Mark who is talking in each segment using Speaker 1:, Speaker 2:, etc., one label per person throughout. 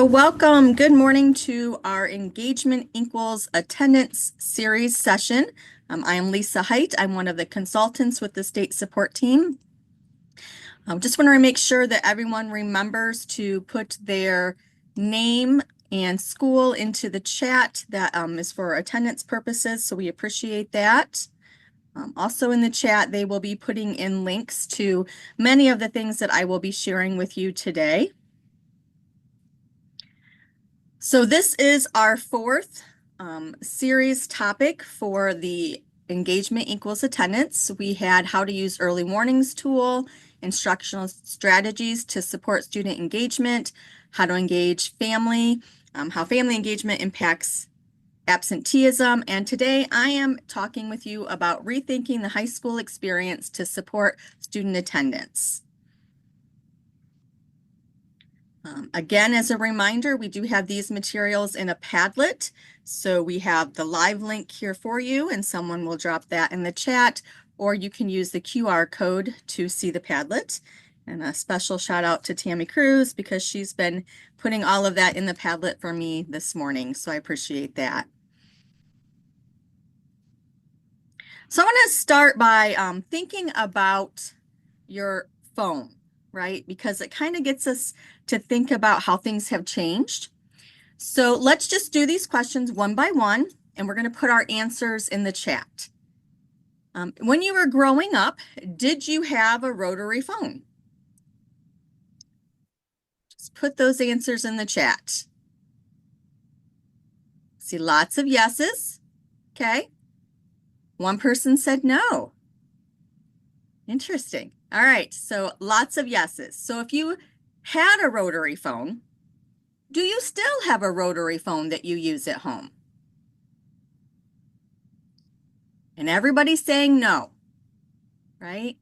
Speaker 1: So welcome, good morning to our Engagement Equals Attendance series session. I am Lisa Height. I'm one of the consultants with the state support team. I just want to make sure that everyone remembers to put their name and school into the chat. That is for attendance purposes, so we appreciate that. Also in the chat, they will be putting in links to many of the things that I will be sharing with you today. So this is our fourth series topic for the Engagement Equals Attendance. We had how to use early warnings tool, instructional strategies to support student engagement, how to engage family, how family engagement impacts absenteeism. And today I am talking with you about rethinking the high school experience to support student attendance. Again, as a reminder, we do have these materials in a Padlet. So we have the live link here for you, and someone will drop that in the chat, or you can use the QR code to see the Padlet. And a special shout out to Tammy Cruz because she's been putting all of that in the Padlet for me this morning. So I appreciate that. So I want to start by thinking about your phone, right? Because it kind of gets us to think about how things have changed. So let's just do these questions one by one, and we're going to put our answers in the chat. When you were growing up, did you have a rotary phone? Just put those answers in the chat. See lots of yeses. Okay. One person said no. Interesting. All right. So lots of yeses. So if you had a rotary phone, do you still have a rotary phone that you use at home? And everybody's saying no, right?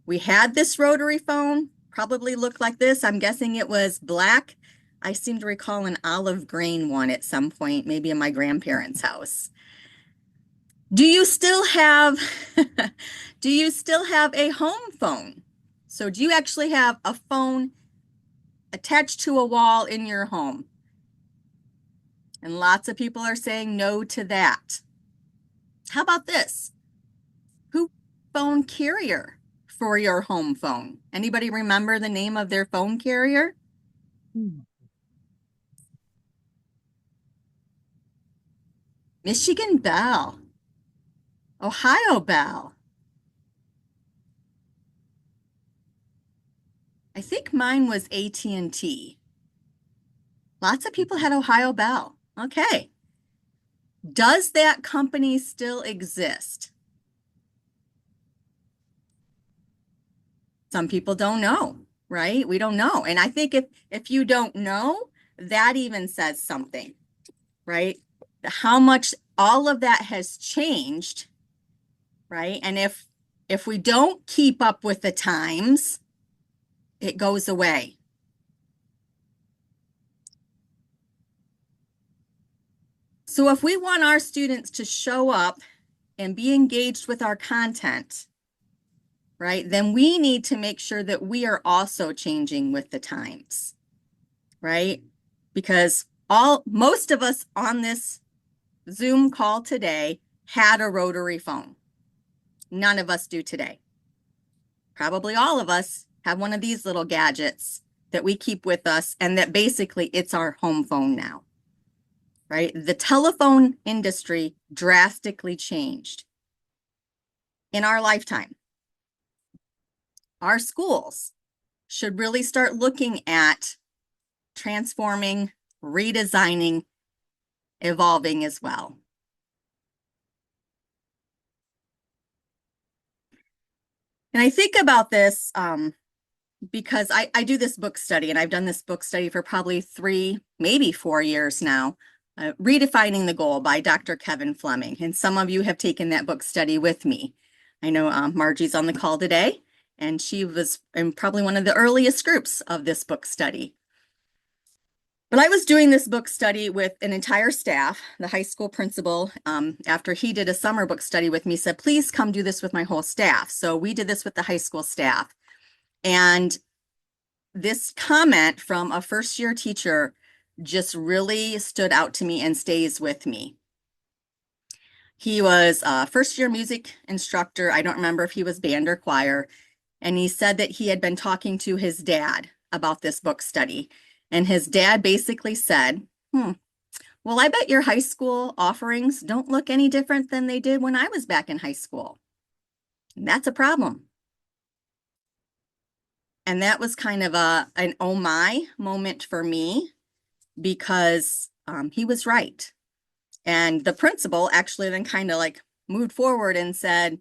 Speaker 1: We had this rotary phone, probably looked like this. I'm guessing it was black. I seem to recall an olive green one at some point, maybe in my grandparents' house. Do you still have, do you still have a home phone? So do you actually have a phone attached to a wall in your home? And lots of people are saying no to that. How about this? Who phone carrier for your home phone? Anybody remember the name of their phone carrier? Michigan Bell, Ohio Bell. I think mine was AT&T. Lots of people had Ohio Bell. Okay. Does that company still exist? Some people don't know, right? We don't know. And I think if you don't know, that even says something, right? How much all of that has changed, right? And if we don't keep up with the times, it goes away. So if we want our students to show up and be engaged with our content, right, then we need to make sure that we are also changing with the times, right? Because most of us on this Zoom call today had a rotary phone. None of us do today. Probably all of us have one of these little gadgets that we keep with us, and that basically it's our home phone now, right? The telephone industry drastically changed in our lifetime. Our schools should really start looking at transforming, redesigning, evolving as well. And I think about this because I do this book study, and I've done this book study for probably 3, maybe 4 years now, Redefining the Goal by Dr. Kevin Fleming. And some of you have taken that book study with me. I know Margie's on the call today, and she was in probably one of the earliest groups of this book study. But I was doing this book study with an entire staff. The high school principal, after he did a summer book study with me, said, please come do this with my whole staff. So we did this with the high school staff. And this comment from a first-year teacher just really stood out to me and stays with me. He was a first year music instructor. I don't remember if he was band or choir. And he said that he had been talking to his dad about this book study. And his dad basically said, well, I bet your high school offerings don't look any different than they did when I was back in high school. And that's a problem. And that was kind of an oh my moment for me because he was right. And the principal actually then kind of like moved forward and said,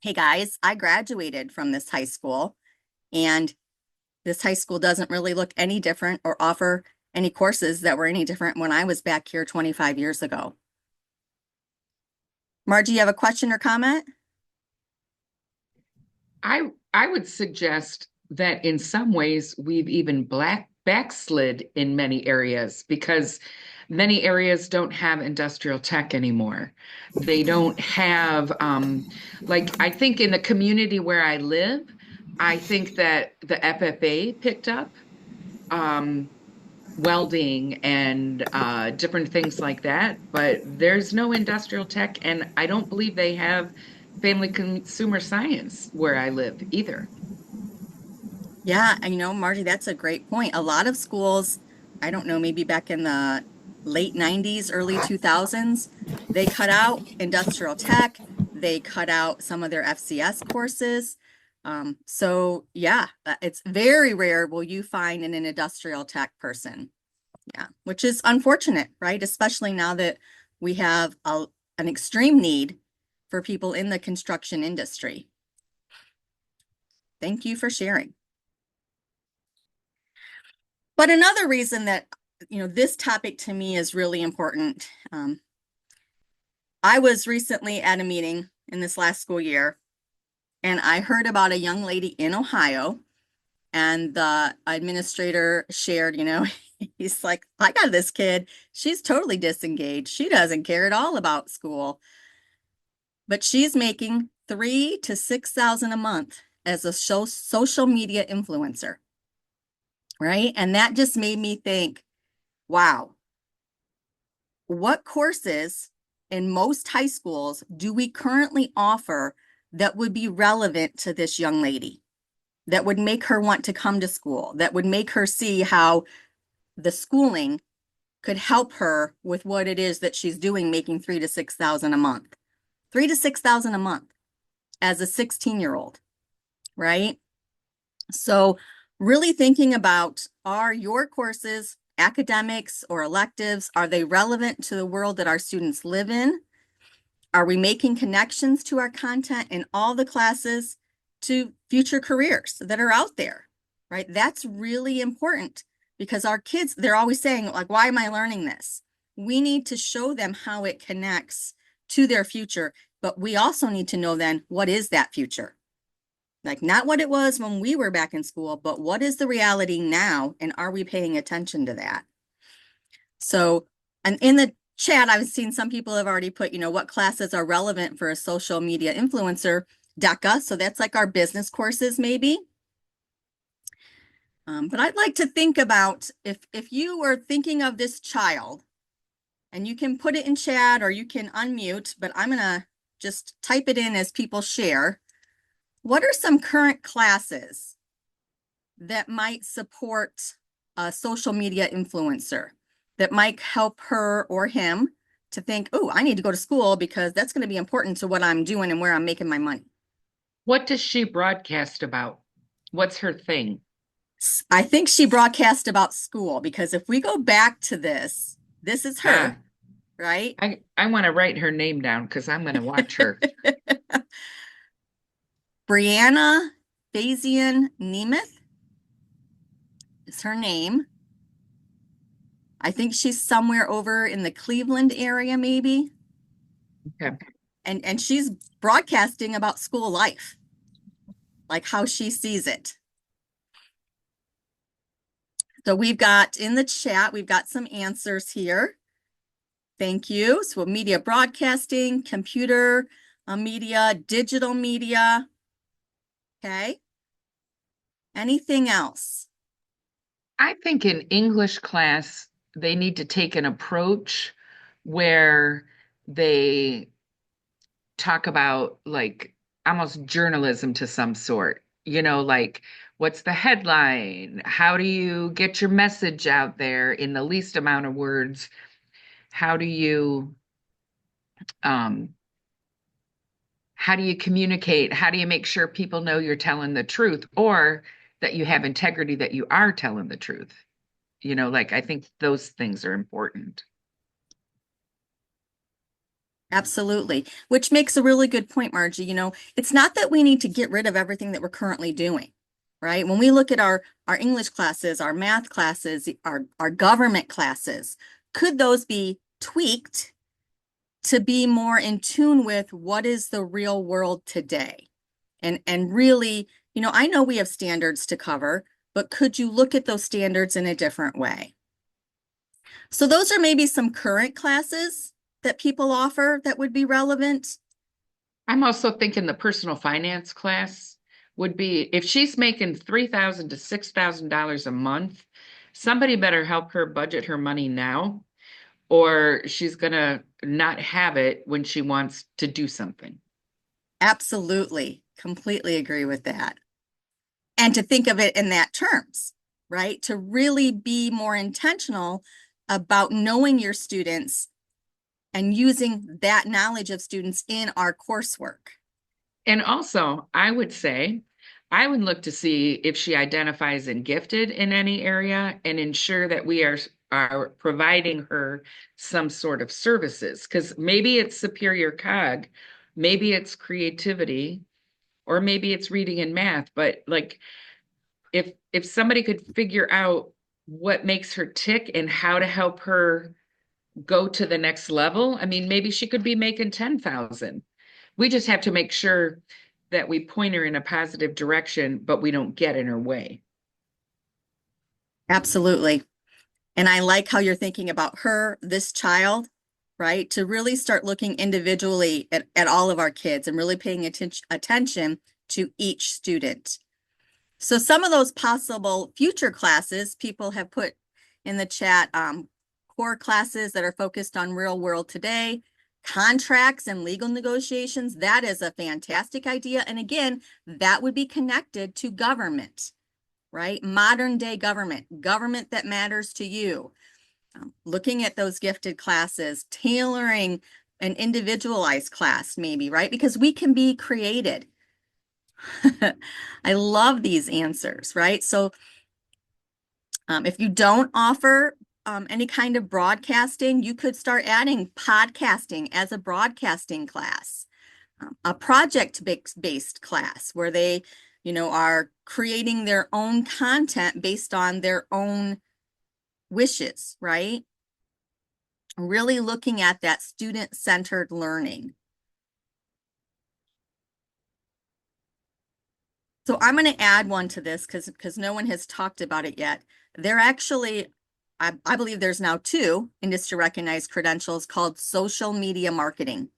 Speaker 1: hey guys, I graduated from this high school and this high school doesn't really look any different or offer any courses that were any different when I was back here 25 years ago. Margie, you have a question or comment?
Speaker 2: I would suggest that in some ways we've even backslid in many areas because many areas don't have industrial tech anymore. They don't have like I think in the community where I live, I think that the FFA picked up um, welding and different things like that, but there's no industrial tech, and I don't believe they have family consumer science where I live either.
Speaker 1: Yeah, and Margie, that's a great point. A lot of schools, I don't know, maybe back in the late 90s, early 2000s, they cut out industrial tech, they cut out some of their FCS courses. So yeah, it's very rare will you find an industrial tech person. Yeah, which is unfortunate, right? Especially now that we have an extreme need for people in the construction industry. Thank you for sharing. But another reason that, this topic to me is really important. I was recently at a meeting in this last school year, and I heard about a young lady in Ohio, and the administrator shared, he's like, I got this kid. She's totally disengaged. She doesn't care at all about school, but she's making 3,000 to 6,000 a month as a social media influencer, right? And that just made me think, wow, what courses in most high schools do we currently offer that would be relevant to this young lady, that would make her want to come to school, that would make her see how the schooling could help her with what it is that she's doing, making 3,000 to 6,000 a month, 3,000 to 6,000 a month as a 16-year-old, right? So really thinking about, are your courses academics or electives, are they relevant to the world that our students live in? Are we making connections to our content in all the classes to future careers that are out there, right? That's really important because our kids, they're always saying, like, why am I learning this? We need to show them how it connects to their future, but we also need to know then, what is that future? Like, not what it was when we were back in school, but what is the reality now? And are we paying attention to that? So, and in the chat, I've seen some people have already put, what classes are relevant for a social media influencer, DECA. So that's like our business courses, maybe. But I'd like to think about if you were thinking of this child, and you can put it in chat or you can unmute, but I'm going to just type it in as people share. What are some current classes that might support a social media influencer, that might help her or him to think, oh, I need to go to school because that's going to be important to what I'm doing and where I'm making my money?
Speaker 2: What does she broadcast about? What's her thing?
Speaker 1: I think she broadcast about school because if we go back to this is
Speaker 2: Ah,
Speaker 1: her, right?
Speaker 2: I want to write her name down because I'm going to watch her.
Speaker 1: Brianna Fazian Nemeth is her name. I think she's somewhere over in the Cleveland area, maybe.
Speaker 2: Okay.
Speaker 1: And she's broadcasting about school life, like how she sees it. So we've got in the chat, we've got some answers here. Thank you. So media broadcasting, computer media, digital media. Okay. Anything else?
Speaker 2: I think in English class, they need to take an approach where they talk about like almost journalism to some sort, like what's the headline? How do you get your message out there in the least amount of words? How do you um how do you communicate? How do you make sure people know you're telling the truth or that you have integrity, that you are telling the truth? Like I think those things are important.
Speaker 1: Absolutely. Which makes a really good point, Margie. It's not that we need to get rid of everything that we're currently doing, right? When we look at our English classes, our math classes, our government classes, could those be tweaked to be more in tune with what is the real world today? And really, I know we have standards to cover, but could you look at those standards in a different way? So those are maybe some current classes that people offer that would be relevant.
Speaker 2: I'm also thinking the personal finance class would be if she's making $3,000 to $6,000 a month, somebody better help her budget her money now, or she's gonna not have it when she wants to do something.
Speaker 1: Absolutely. Completely agree with that. And to think of it in that terms, right? To really be more intentional about knowing your students and using that knowledge of students in our coursework.
Speaker 2: And also, I would say I would look to see if she identifies in gifted in any area and ensure that we are providing her some sort of services because maybe it's superior cog, maybe it's creativity, or maybe it's reading and math. But like if somebody could figure out what makes her tick and how to help her go to the next level, I mean, maybe she could be making 10,000. We just have to make sure that we point her in a positive direction, but we don't get in her way.
Speaker 1: Absolutely. And I like how you're thinking about her, this child, right? To really start looking individually at all of our kids and really paying attention to each student. So some of those possible future classes people have put in the chat, core classes that are focused on real world today, contracts and legal negotiations. That is a fantastic idea. And again, that would be connected to government, right? Modern day government that matters to you. Looking at those gifted classes, tailoring an individualized class maybe, right? Because we can be created. I love these answers, right? So if you don't offer any kind of broadcasting, you could start adding podcasting as a broadcasting class, a project-based class where they, are creating their own content based on their own wishes, right? Really looking at that student-centered learning. So I'm going to add one to this because no one has talked about it yet. They're actually, I believe there's now 2 industry recognized credentials called social media marketing,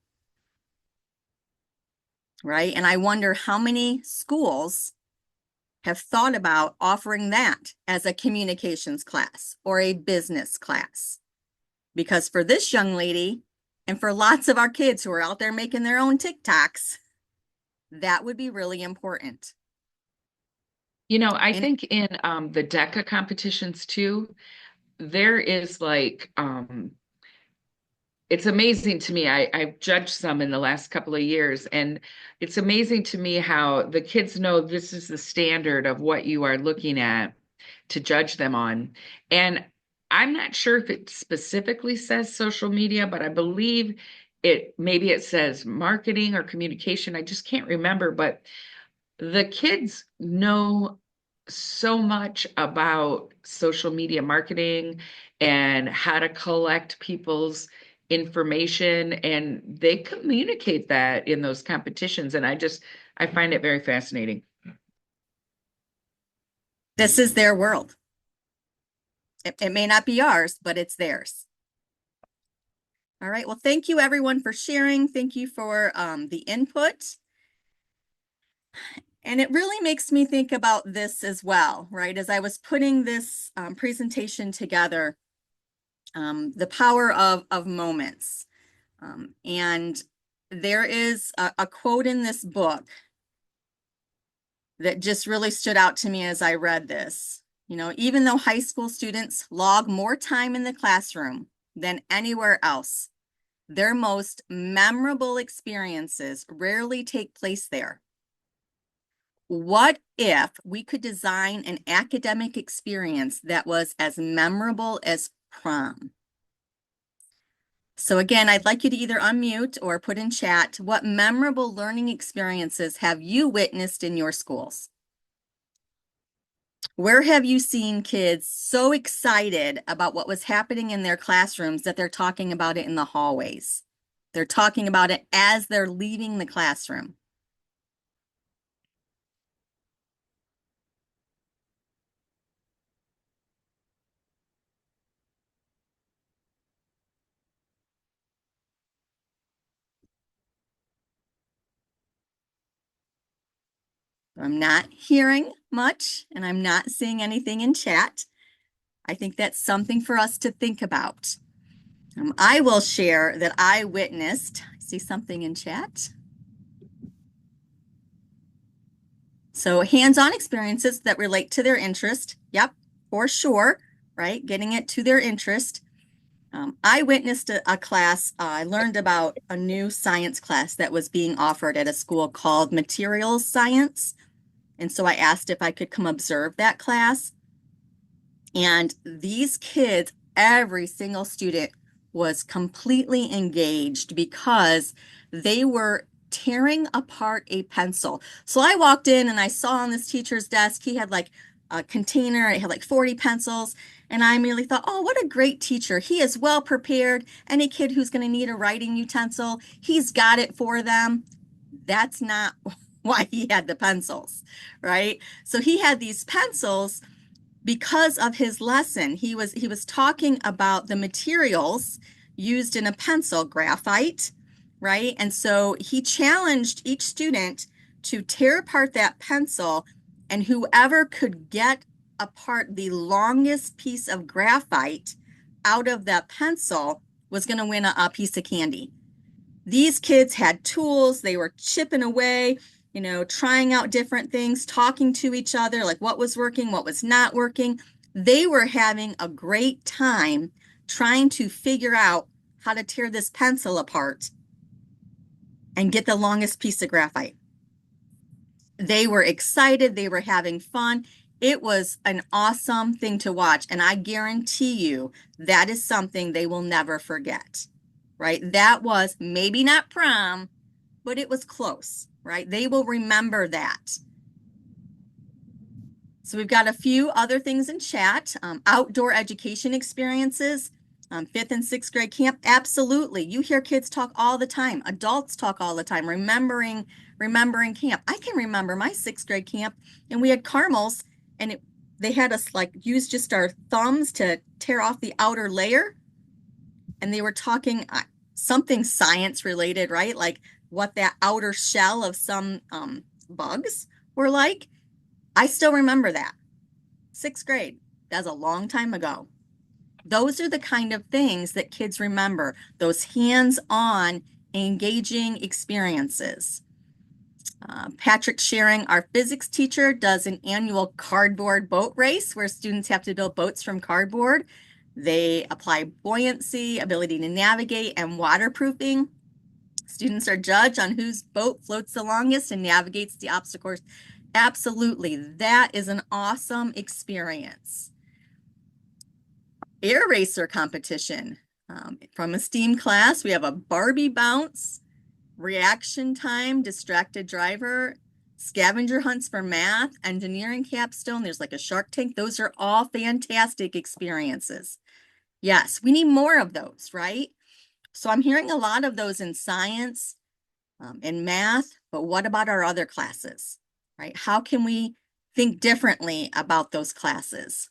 Speaker 1: right? And I wonder how many schools have thought about offering that as a communications class or a business class. Because for this young lady and for lots of our kids who are out there making their own TikToks, that would be really important.
Speaker 2: I
Speaker 1: And
Speaker 2: think in the DECA competitions too, there is like it's amazing to me. I've judged some in the last couple of years, and it's amazing to me how the kids know this is the standard of what you are looking at to judge them on. And I'm not sure if it specifically says social media, but I believe maybe it says marketing or communication. I just can't remember, but the kids know so much about social media marketing and how to collect people's information, and they communicate that in those competitions. And I find it very fascinating.
Speaker 1: this is their world. It may not be ours, but it's theirs. All right. Well, thank you everyone for sharing. Thank you for the input. And it really makes me think about this as well, right? As I was putting this presentation together, The power of moments. And there is a quote in this book that just really stood out to me as I read this. You know, even though high school students log more time in the classroom than anywhere else, their most memorable experiences rarely take place there. What if we could design an academic experience that was as memorable as prom? So again, I'd like you to either unmute or put in chat, what memorable learning experiences have you witnessed in your schools? Where have you seen kids so excited about what was happening in their classrooms that they're talking about it in the hallways? They're talking about it as they're leaving the classroom. I'm not hearing much and I'm not seeing anything in chat. I think that's something for us to think about. I will share that I witnessed, I see something in chat. So hands-on experiences that relate to their interest. Yep, for sure, right? Getting it to their interest. I witnessed a class, I learned about a new science class that was being offered at a school called Materials Science. And so I asked if I could come observe that class. And these kids, every single student was completely engaged because they were tearing apart a pencil. So I walked in and I saw on this teacher's desk, he had like a container, it had like 40 pencils. And I immediately thought, oh, what a great teacher. He is well prepared. Any kid who's going to need a writing utensil, he's got it for them. That's not why he had the pencils, right? So he had these pencils because of his lesson. He was talking about the materials used in a pencil, graphite, right? And so he challenged each student to tear apart that pencil, and whoever could get apart the longest piece of graphite out of that pencil was going to win a piece of candy. These kids had tools, they were chipping away, you know, trying out different things, talking to each other, like what was working, what was not working. They were having a great time trying to figure out how to tear this pencil apart and get the longest piece of graphite. They were excited, they were having fun. It was an awesome thing to watch, and I guarantee you that is something they will never forget, right? That was maybe not prom, but it was close, right? They will remember that. So we've got a few other things in chat. Outdoor education experiences, 5th and 6th grade camp. Absolutely. You hear kids talk all the time. Adults talk all the time, remembering camp. I can remember my 6th grade camp, and we had caramels, and they had us like use just our thumbs to tear off the outer layer. And they were talking something science related, right? Like what that outer shell of some bugs were like. I still remember that. 6th grade. That's a long time ago. Those are the kind of things that kids remember, those hands-on engaging experiences. Patrick sharing, our physics teacher does an annual cardboard boat race where students have to build boats from cardboard. They apply buoyancy, ability to navigate, and waterproofing. Students are judged on whose boat floats the longest and navigates the obstacle course. Absolutely, that is an awesome experience. Air racer competition. From a STEAM class, we have a Barbie bounce, reaction time, distracted driver, scavenger hunts for math, engineering capstone. There's like a Shark Tank. Those are all fantastic experiences. Yes, we need more of those, right? So I'm hearing a lot of those in science, in math, but what about our other classes, right? How can we think differently about those classes?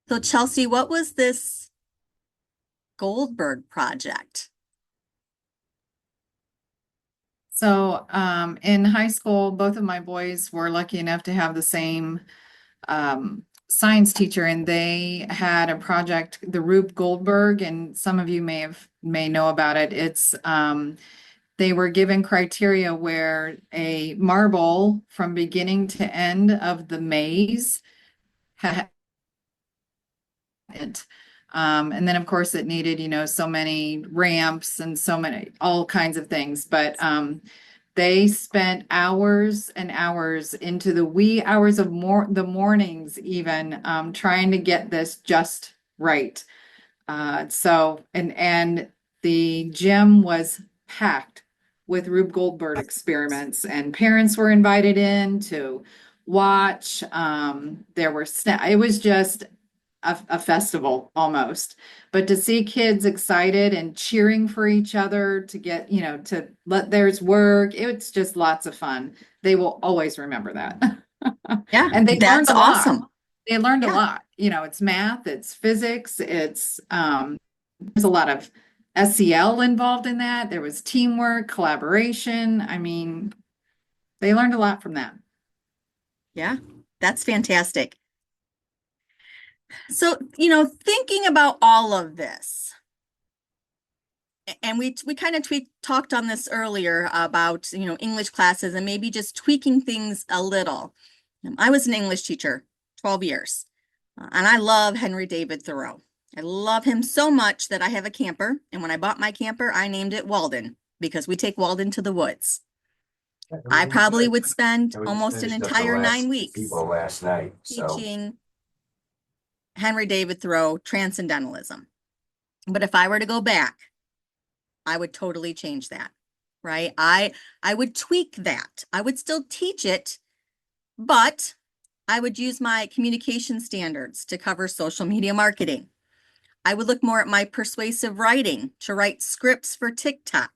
Speaker 1: So Chelsea, what was this Goldberg project?
Speaker 3: So, in high school, both of my boys were lucky enough to have the same science teacher, and they had a project, the Rube Goldberg, and some of you may know about it. It's they were given criteria where a marble from beginning to end of the maze had it. And then of course it needed, so many ramps and so many, all kinds of things. But they spent hours and hours into the wee hours of the mornings even trying to get this just right. And the gym was packed with Rube Goldberg experiments, and parents were invited in to watch. It was just a festival almost. But to see kids excited and cheering for each other to get, to let theirs work, it's just lots of fun. They will always remember that.
Speaker 1: Yeah,
Speaker 3: And they learned
Speaker 1: that's
Speaker 3: a lot.
Speaker 1: awesome.
Speaker 3: They learned a
Speaker 1: Yeah.
Speaker 3: lot. It's math, it's physics, there's a lot of SEL involved in that. There was teamwork, collaboration. I mean, they learned a lot from that.
Speaker 1: Yeah, that's fantastic. So, thinking about all of this, and we kind of talked on this earlier about, English classes and maybe just tweaking things a little. I was an English teacher, 12 years, and I love Henry David Thoreau. I love him so much that I have a camper, and when I bought my camper, I named it Walden because we take Walden to the woods. I probably would spend almost an entire 9 weeks
Speaker 4: last night.
Speaker 1: teaching Henry David Thoreau Transcendentalism. But if I were to go back, I would totally change that, right? I would tweak that. I would still teach it, but I would use my communication standards to cover social media marketing. I would look more at my persuasive writing to write scripts for TikTok.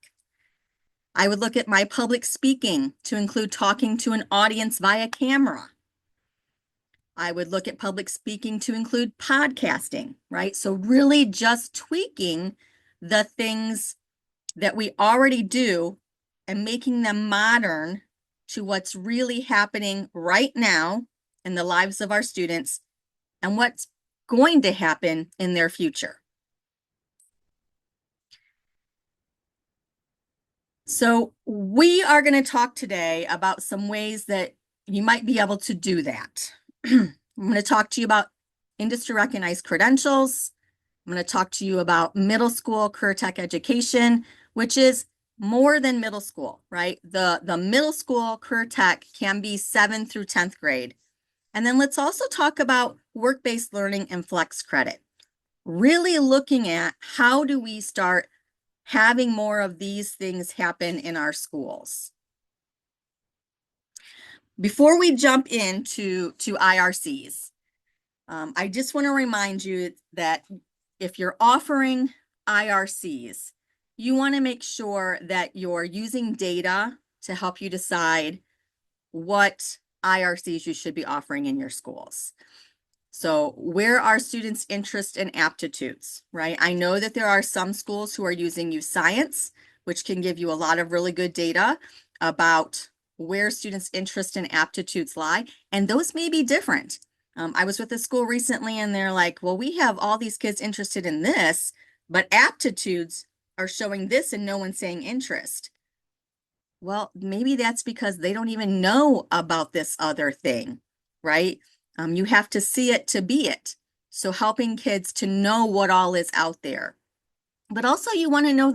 Speaker 1: I would look at my public speaking to include talking to an audience via camera. I would look at public speaking to include podcasting, right? So really just tweaking the things that we already do and making them modern to what's really happening right now in the lives of our students and what's going to happen in their future. So we are going to talk today about some ways that you might be able to do that. I'm going to talk to you about industry recognized credentials. I'm going to talk to you about middle school career tech education, which is more than middle school, right? The middle school career tech can be 7th through 10th grade. And then let's also talk about work-based learning and flex credit. Really looking at how do we start having more of these things happen in our schools. Before we jump into IRCs, I just want to remind you that if you're offering IRCs, you want to make sure that you're using data to help you decide what IRCs you should be offering in your schools. So where are students' interests and aptitudes, right? I know that there are some schools who are using UScience, which can give you a lot of really good data about where students' interests and aptitudes lie, and those may be different. I was with a school recently and they're like, well, we have all these kids interested in this, but aptitudes are showing this and no one's saying interest. Well, maybe that's because they don't even know about this other thing, right? You have to see it to be it. So helping kids to know what all is out there. But also you want to know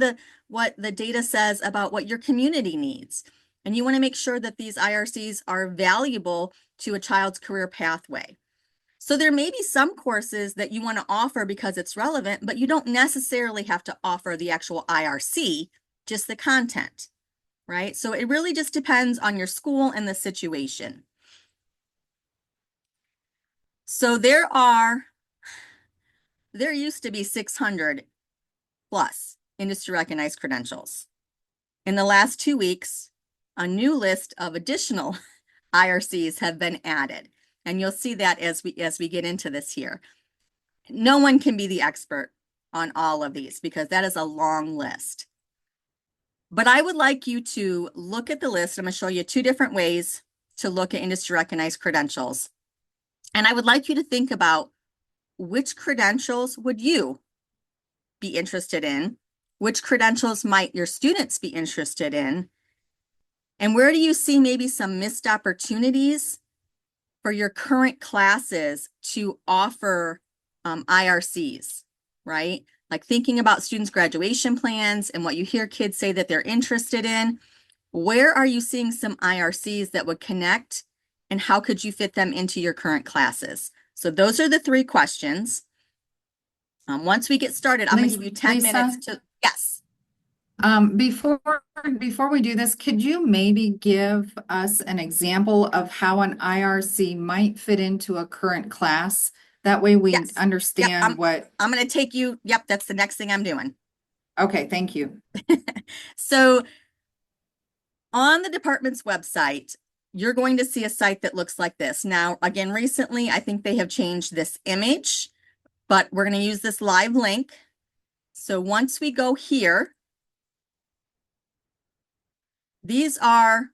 Speaker 1: what the data says about what your community needs. And you want to make sure that these IRCs are valuable to a child's career pathway. So there may be some courses that you want to offer because it's relevant, but you don't necessarily have to offer the actual IRC, just the content, right? So it really just depends on your school and the situation. So there used to be 600 plus industry recognized credentials. In the last 2 weeks, a new list of additional IRCs have been added. And you'll see that as we get into this here. No one can be the expert on all of these because that is a long list. But I would like you to look at the list. I'm going to show you two different ways to look at industry recognized credentials. And I would like you to think about which credentials would you be interested in? Which credentials might your students be interested in? And where do you see maybe some missed opportunities for your current classes to offer IRCs, right? Like thinking about students' graduation plans and what you hear kids say that they're interested in. Where are you seeing some IRCs that would connect, and how could you fit them into your current classes? So those are the three questions. Once we get started, I'm going to give you 10
Speaker 3: Lisa?
Speaker 1: minutes to, yes.
Speaker 3: Before we do this, could you maybe give us an example of how an IRC might fit into a current class? That way we
Speaker 1: Yes.
Speaker 3: understand what,
Speaker 1: I'm going to take you, yep, that's the next thing I'm doing.
Speaker 3: okay, thank you.
Speaker 1: So on the department's website, you're going to see a site that looks like this. Now, again, recently, I think they have changed this image, but we're going to use this live link. So once we go here, these are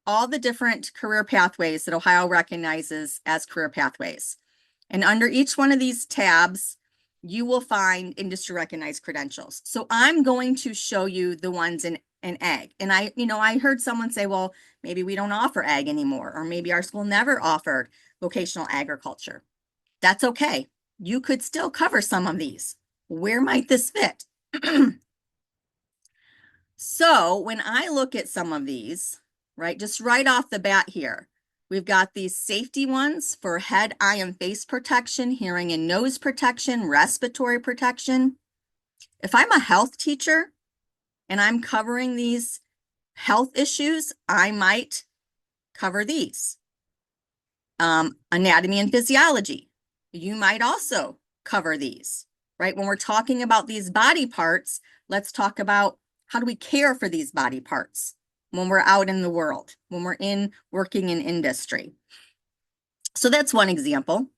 Speaker 1: all the different career pathways that Ohio recognizes as career pathways. And under each one of these tabs, you will find industry recognized credentials. So I'm going to show you the ones in ag. And I heard someone say, well, maybe we don't offer ag anymore, or maybe our school never offered vocational agriculture. That's okay. You could still cover some of these. Where might this fit? So when I look at some of these, right, just right off the bat here, we've got these safety ones for head, eye, and face protection, hearing and nose protection, respiratory protection. If I'm a health teacher and I'm covering these health issues, I might cover these. Anatomy and physiology, you might also cover these, right? When we're talking about these body parts, let's talk about how do we care for these body parts when we're out in the world, when we're working in industry. So that's one example.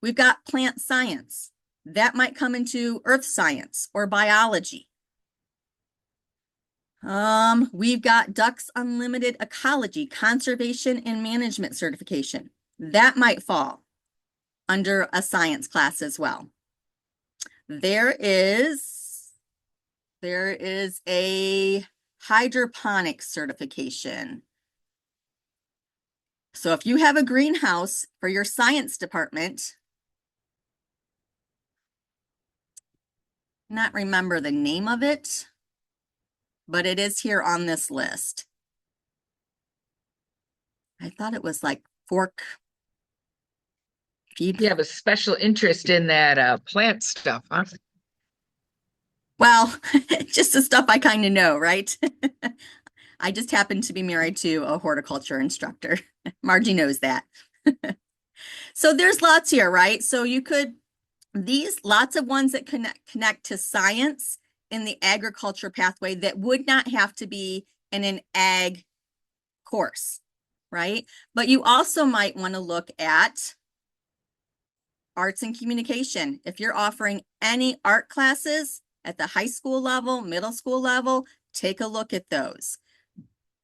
Speaker 1: We've got plant science. That might come into earth science or biology. We've got Ducks Unlimited Ecology, Conservation and Management Certification. That might fall under a science class as well. There is a hydroponics certification. So if you have a greenhouse for your science department, not remember the name of it, but it is here on this list. I thought it was like fork feed.
Speaker 2: You have a special interest in that plant stuff, huh?
Speaker 1: Well, just the stuff I kind of know, right? I just happen to be married to a horticulture instructor. Margie knows that. So there's lots here, right? So you could, lots of ones that connect to science in the agriculture pathway that would not have to be in an ag course, right? But you also might want to look at arts and communication. If you're offering any art classes at the high school level, middle school level, take a look at those.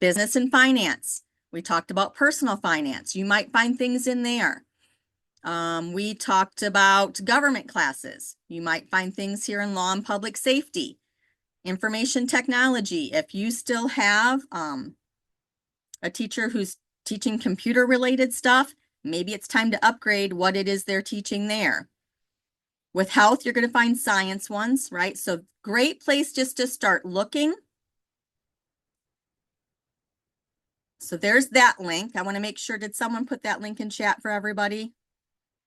Speaker 1: Business and finance. We talked about personal finance. You might find things in there. We talked about government classes. You might find things here in law and public safety. Information technology. If you still have a teacher who's teaching computer related stuff, maybe it's time to upgrade what it is they're teaching there. With health, you're going to find science ones, right? So great place just to start looking. So there's that link. I want to make sure, did someone put that link in chat for everybody?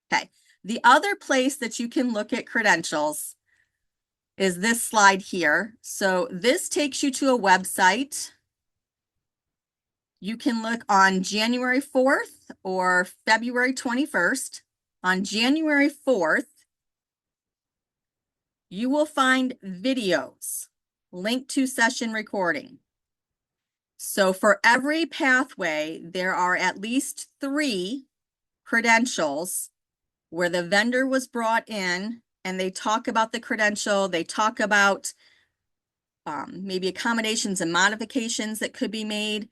Speaker 1: Okay. The other place that you can look at credentials is this slide here. So this takes you to a website. You can look on January 4th or February 21st. On January 4th, you will find videos linked to session recording. So for every pathway, there are at least 3 credentials where the vendor was brought in and they talk about the credential, they talk about maybe accommodations and modifications that could be made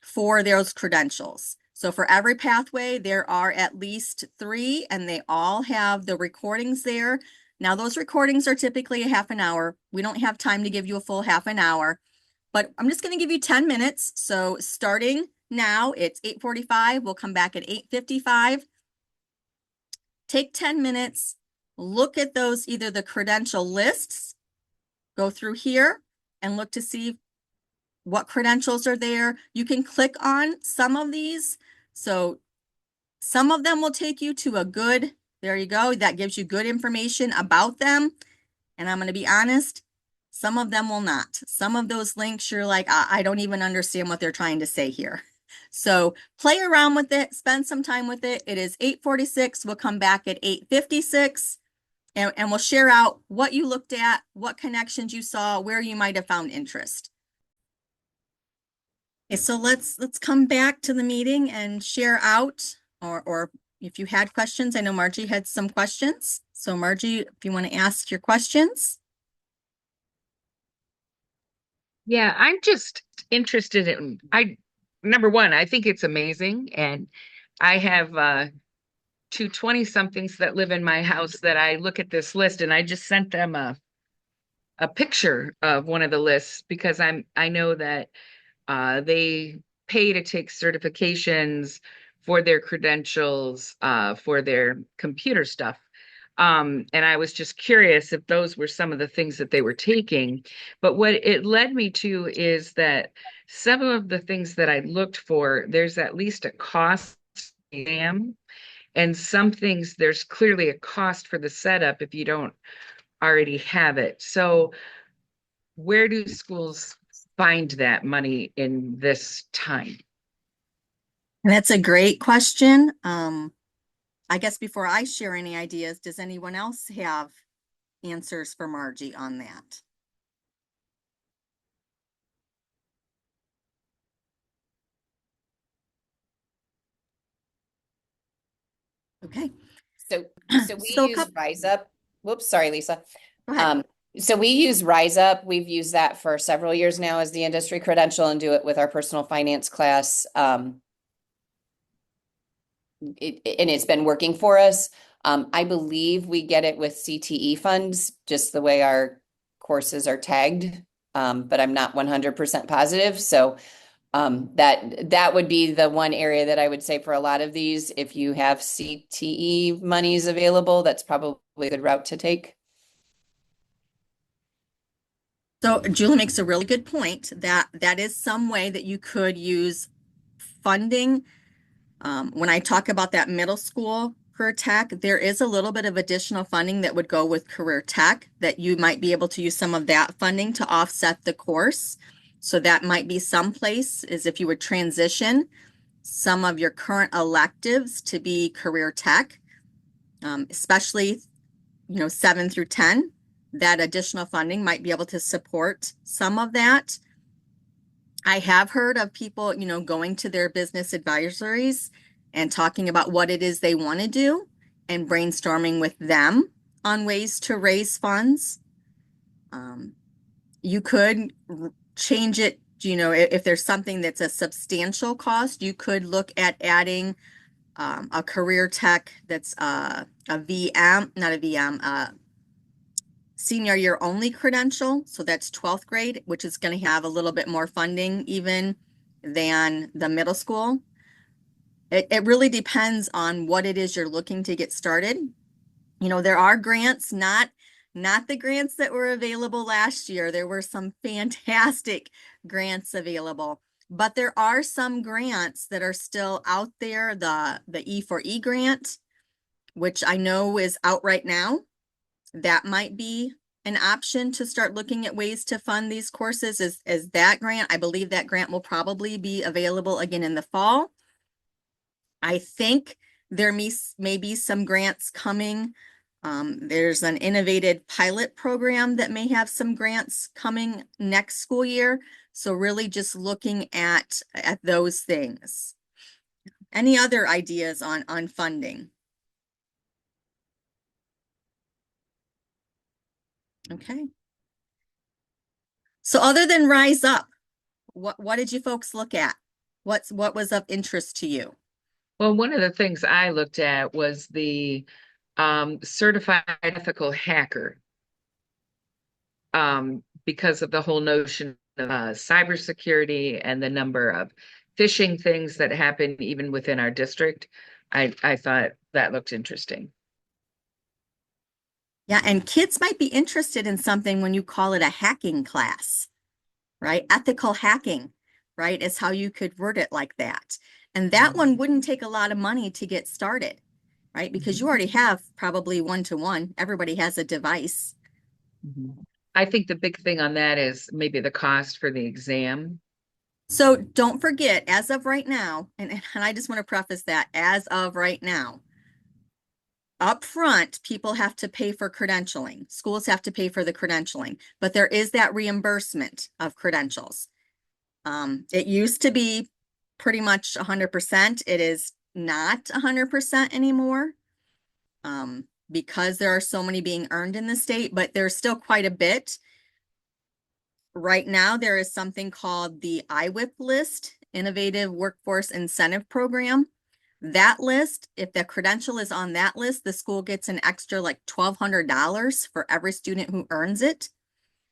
Speaker 1: for those credentials. So for every pathway, there are at least 3, and they all have the recordings there. Now, those recordings are typically a half an hour. We don't have time to give you a full half an hour, but I'm just going to give you 10 minutes. So starting now, it's 8:45. We'll come back at 8:55. Take 10 minutes, look at those, either the credential lists, go through here and look to see what credentials are there. You can click on some of these. So some of them will take you to a good, there you go, that gives you good information about them. And I'm going to be honest, some of them will not. Some of those links, you're like, I don't even understand what they're trying to say here. So play around with it, spend some time with it. It is 8:46. We'll come back at 8:56 and we'll share out what you looked at, what connections you saw, where you might have found interest. Okay, so let's come back to the meeting and share out, or if you had questions. I know Margie had some questions. So Margie, if you want to ask your questions.
Speaker 2: Yeah, I'm just interested in, number one, I think it's amazing. And I have 2 20-somethings that live in my house that I look at this list, and I just sent them a picture of one of the lists because I know that they pay to take certifications for their credentials, for their computer stuff. And I was just curious if those were some of the things that they were taking. But what it led me to is that some of the things that I looked for, there's at least a cost exam, and some things there's clearly a cost for the setup if you don't already have it. So where do schools find that money in this time?
Speaker 1: And that's a great question. I guess before I share any ideas, does anyone else have answers for Margie on that? Okay.
Speaker 4: So we
Speaker 1: So
Speaker 4: use Rise Up. Whoops, sorry, Lisa.
Speaker 1: Go ahead.
Speaker 4: So we use Rise Up. We've used that for several years now as the industry credential and do it with our personal finance class. And it's been working for us. I believe we get it with CTE funds, just the way our courses are tagged. But I'm not 100% positive. So that would be the one area that I would say for a lot of these, if you have CTE monies available, that's probably a good route to take.
Speaker 1: So Julie makes a really good point that is some way that you could use funding. When I talk about that middle school career tech, there is a little bit of additional funding that would go with career tech that you might be able to use some of that funding to offset the course. So that might be some place, is if you would transition some of your current electives to be career tech, especially 7 through 10. That additional funding might be able to support some of that. I have heard of people, going to their business advisories and talking about what it is they want to do and brainstorming with them on ways to raise funds. You could change it, if there's something that's a substantial cost, you could look at adding a career tech that's a VM, not a VM, senior year only credential. So that's 12th grade, which is going to have a little bit more funding even than the middle school. It really depends on what it is you're looking to get started. There are grants, not the grants that were available last year. There were some fantastic grants available, but there are some grants that are still out there. The E4E grant, which I know is out right now. That might be an option to start looking at ways to fund these courses as that grant. I believe that grant will probably be available again in the fall. I think there may be some grants coming. There's an innovative pilot program that may have some grants coming next school year. So really just looking at those things. Any other ideas on funding? Okay. So other than Rise Up, what did you folks look at? What was of interest to you?
Speaker 2: Well, one of the things I looked at was the certified ethical hacker, because of the whole notion of cybersecurity and the number of phishing things that happen even within our district. I thought that looked interesting.
Speaker 1: Yeah, and kids might be interested in something when you call it a hacking class, right? Ethical hacking, right, is how you could word it like that. And that one wouldn't take a lot of money to get started, right? Because you already have probably one-to-one. Everybody has a device.
Speaker 2: I think the big thing on that is maybe the cost for the exam.
Speaker 1: So don't forget, as of right now, and I just want to preface that, as of right now, up front, people have to pay for credentialing. Schools have to pay for the credentialing, but there is that reimbursement of credentials. It used to be pretty much 100%. It is not 100% anymore, because there are so many being earned in the state, but there's still quite a bit. Right now, there is something called the IWIP list, Innovative Workforce Incentive Program. That list, if the credential is on that list, the school gets an extra like $1,200 for every student who earns it.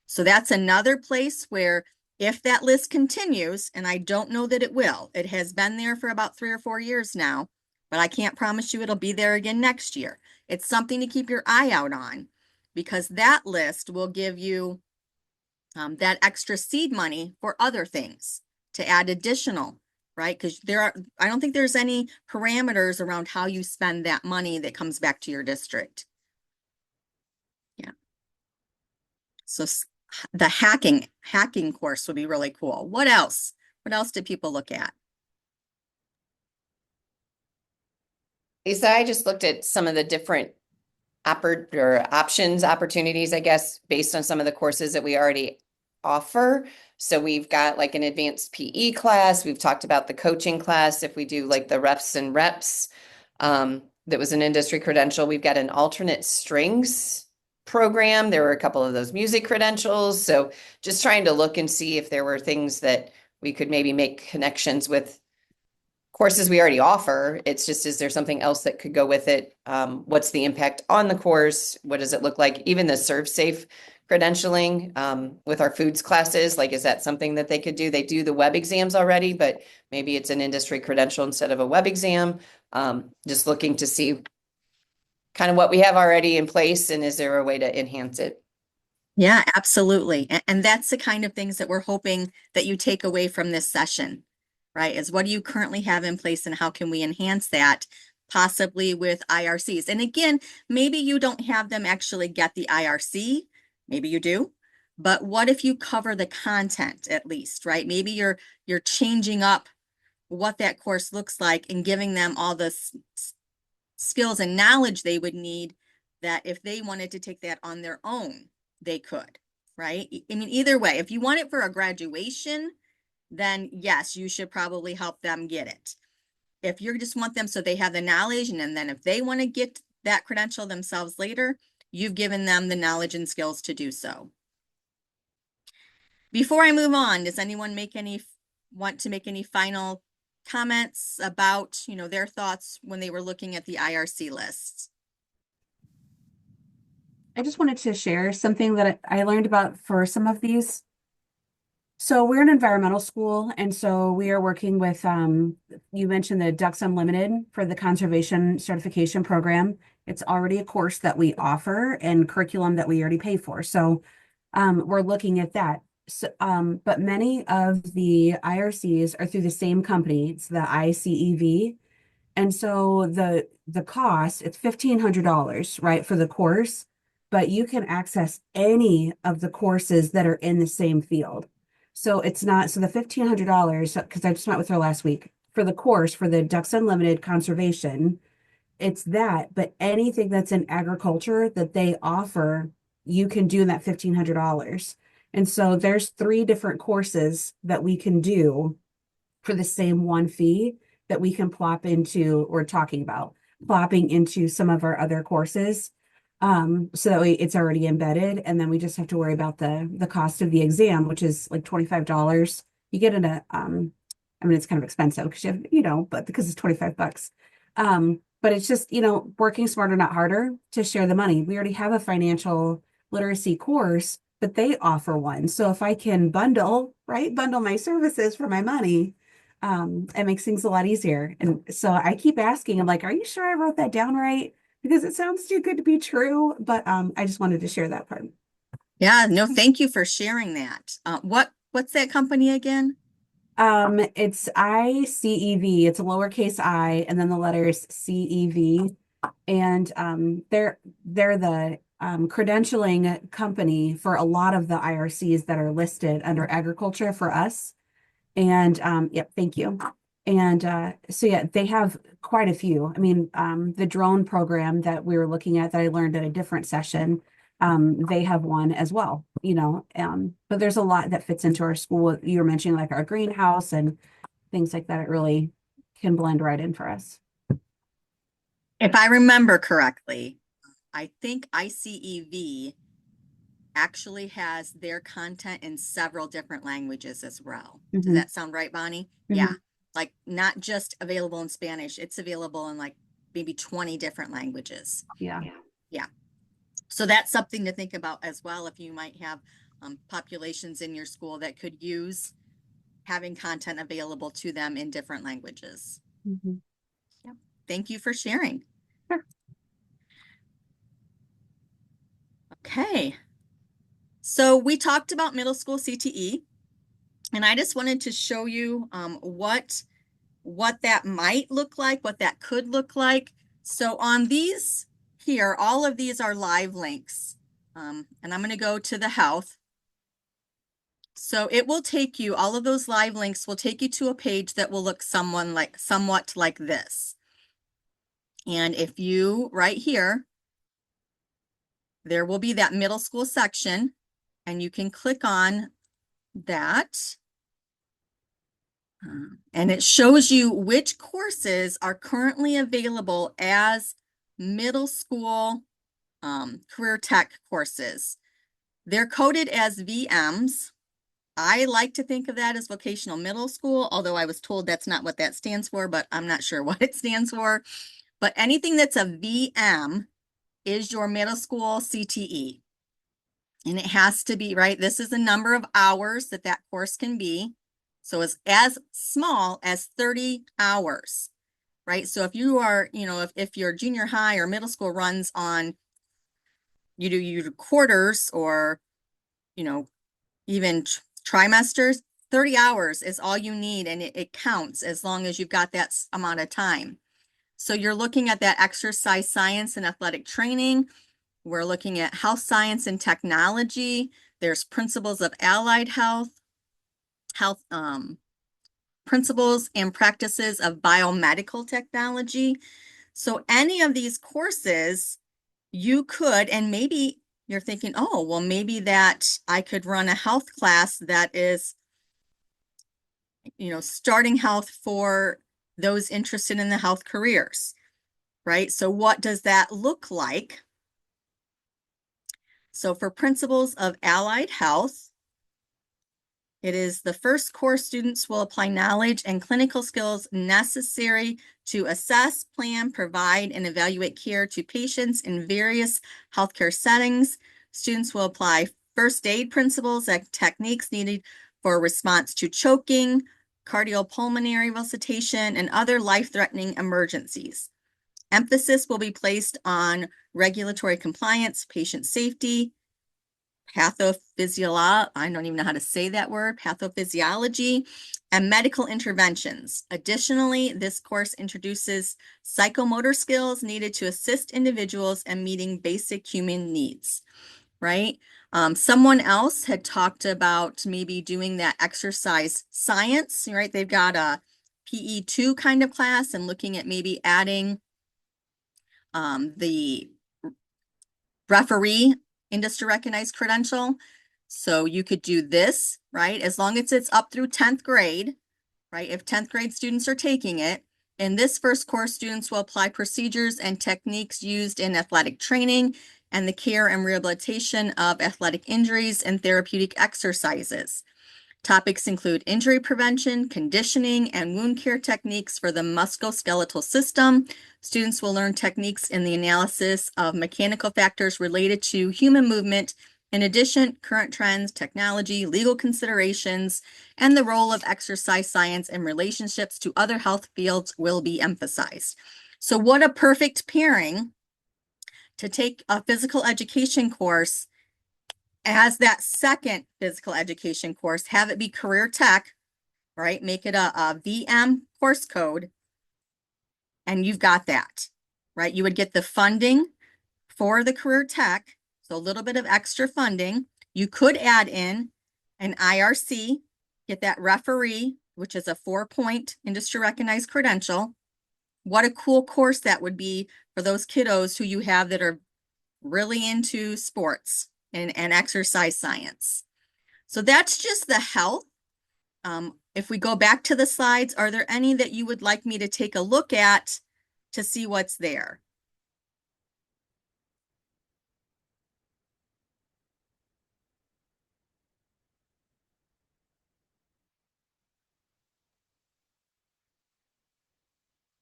Speaker 1: So that's another place where if that list continues, and I don't know that it will, it has been there for about 3 or 4 years now, but I can't promise you it'll be there again next year. It's something to keep your eye out on, because that list will give you that extra seed money for other things to add additional, right? Because I don't think there's any parameters around how you spend that money that comes back to your district. Yeah. So the hacking course would be really cool. What else? What else did people look at?
Speaker 4: Lisa, I just looked at some of the different opportunities, I guess, based on some of the courses that we already offer. So we've got like an advanced PE class. We've talked about the coaching class. If we do like the refs and reps, that was an industry credential. We've got an alternate strings program. There were a couple of those music credentials. So just trying to look and see if there were things that we could maybe make connections with courses we already offer. It's just, is there something else that could go with it? What's the impact on the course? What does it look like? Even the ServSafe credentialing with our foods classes, like, is that something that they could do? They do the web exams already, but maybe it's an industry credential instead of a web exam. Just looking to see kind of what we have already in place, and is there a way to enhance it?
Speaker 1: Yeah, absolutely. And that's the kind of things that we're hoping that you take away from this session, right? Is what do you currently have in place and how can we enhance that, possibly with IRCs? And again, maybe you don't have them actually get the IRC, maybe you do, but what if you cover the content at least, right? Maybe you're changing up what that course looks like and giving them all the skills and knowledge they would need, that if they wanted to take that on their own, they could, right? I mean, either way, if you want it for a graduation, then yes, you should probably help them get it. If you just want them so they have the knowledge, and then if they want to get that credential themselves later, you've given them the knowledge and skills to do so. Before I move on, does anyone want to make any final comments about, their thoughts when they were looking at the IRC lists?
Speaker 5: I just wanted to share something that I learned about for some of these. So we're an environmental school, and so we are working with, you mentioned the Ducks Unlimited for the conservation certification program. It's already a course that we offer and curriculum that we already pay for. So we're looking at that. So, but many of the IRCs are through the same company. It's the ICEV. And so the cost, it's $1,500, right, for the course, but you can access any of the courses that are in the same field. So it's not, so the $1,500, because I just met with her last week, for the course for the Ducks Unlimited conservation, it's that, but anything that's in agriculture that they offer, you can do in that $1,500. And so there's 3 different courses that we can do for the same one fee that we can plop into, or talking about plopping into some of our other courses. So that way it's already embedded, and then we just have to worry about the cost of the exam, which is like $25. You get it at I mean it's kind of expensive because you have, but because it's 25 bucks. But it's just, working smarter, not harder to share the money. We already have a financial literacy course, but they offer one. So if I can bundle my services for my money, it makes things a lot easier. And so I keep asking, I'm like, are you sure I wrote that down right? Because it sounds too good to be true. But I just wanted to share that part.
Speaker 1: Yeah, no, thank you for sharing that. What's that company again?
Speaker 5: It's ICEV. It's a lowercase I and then the letters CEV. And they're the credentialing company for a lot of the IRCs that are listed under agriculture for us. And yep, thank you. And so yeah, they have quite a few. I mean, the drone program that we were looking at that I learned at a different session, they have one as well, but there's a lot that fits into our school. You were mentioning like our greenhouse and things like that. It really can blend right in for us.
Speaker 1: If I remember correctly, I think ICEV actually has their content in several different languages as well. Does
Speaker 5: Mhm.
Speaker 1: that sound right, Bonnie?
Speaker 5: Mhm.
Speaker 1: Yeah, like not just available in Spanish, it's available in like maybe 20 different languages.
Speaker 5: Yeah.
Speaker 1: So that's something to think about as well, if you might have populations in your school that could use having content available to them in different languages.
Speaker 5: Mhm.
Speaker 1: Thank you for sharing.
Speaker 5: Sure.
Speaker 1: Okay. So we talked about middle school CTE, and I just wanted to show you what that might look like, what that could look like. So on these here, all of these are live links, and I'm going to go to the health. So it will take you, all of those live links will take you to a page that will look somewhat like this. And if you, right here, there will be that middle school section, and you can click on that. And it shows you which courses are currently available as middle school career tech courses. They're coded as VMs. I like to think of that as vocational middle school, although I was told that's not what that stands for, but I'm not sure what it stands for. But anything that's a VM is your middle school CTE. And it has to be, right? This is the number of hours that course can be. So it's as small as 30 hours, right? So if you are, if your junior high or middle school runs on, you do quarters or, even trimesters, 30 hours is all you need, and it counts as long as you've got that amount of time. So you're looking at that exercise science and athletic training. We're looking at health science and technology. There's principles of allied health, principles and practices of biomedical technology. So any of these courses you could, and maybe you're thinking, oh, well, maybe that I could run a health class that is, starting health for those interested in the health careers, right? So what does that look like? So for principles of allied health, it is the first course students will apply knowledge and clinical skills necessary to assess, plan, provide, and evaluate care to patients in various healthcare settings. Students will apply first aid principles and techniques needed for response to choking, cardiopulmonary resuscitation, and other life-threatening emergencies. Emphasis will be placed on regulatory compliance, patient safety, pathophysiology, I don't even know how to say that word, pathophysiology, and medical interventions. Additionally, this course introduces psychomotor skills needed to assist individuals in meeting basic human needs, right? Someone else had talked about maybe doing that exercise science, right? They've got a PE2 kind of class and looking at maybe adding the referee industry recognized credential. So you could do this, right? As long as it's up through 10th grade, right? If 10th grade students are taking it, in this first course, students will apply procedures and techniques used in athletic training, and the care and rehabilitation of athletic injuries and therapeutic exercises. Topics include injury prevention, conditioning, and wound care techniques for the musculoskeletal system. Students will learn techniques in the analysis of mechanical factors related to human movement. In addition, current trends, technology, legal considerations, and the role of exercise science and relationships to other health fields will be emphasized. So what a perfect pairing to take a physical education course as that second physical education course, have it be career tech, right? Make it a VM course code. And you've got that, right? You would get the funding for the career tech. So a little bit of extra funding. You could add in an IRC, get that referee, which is a 4-point industry recognized credential. What a cool course that would be for those kiddos who you have that are really into sports and exercise science. So that's just the health. If we go back to the slides, are there any that you would like me to take a look at to see what's there?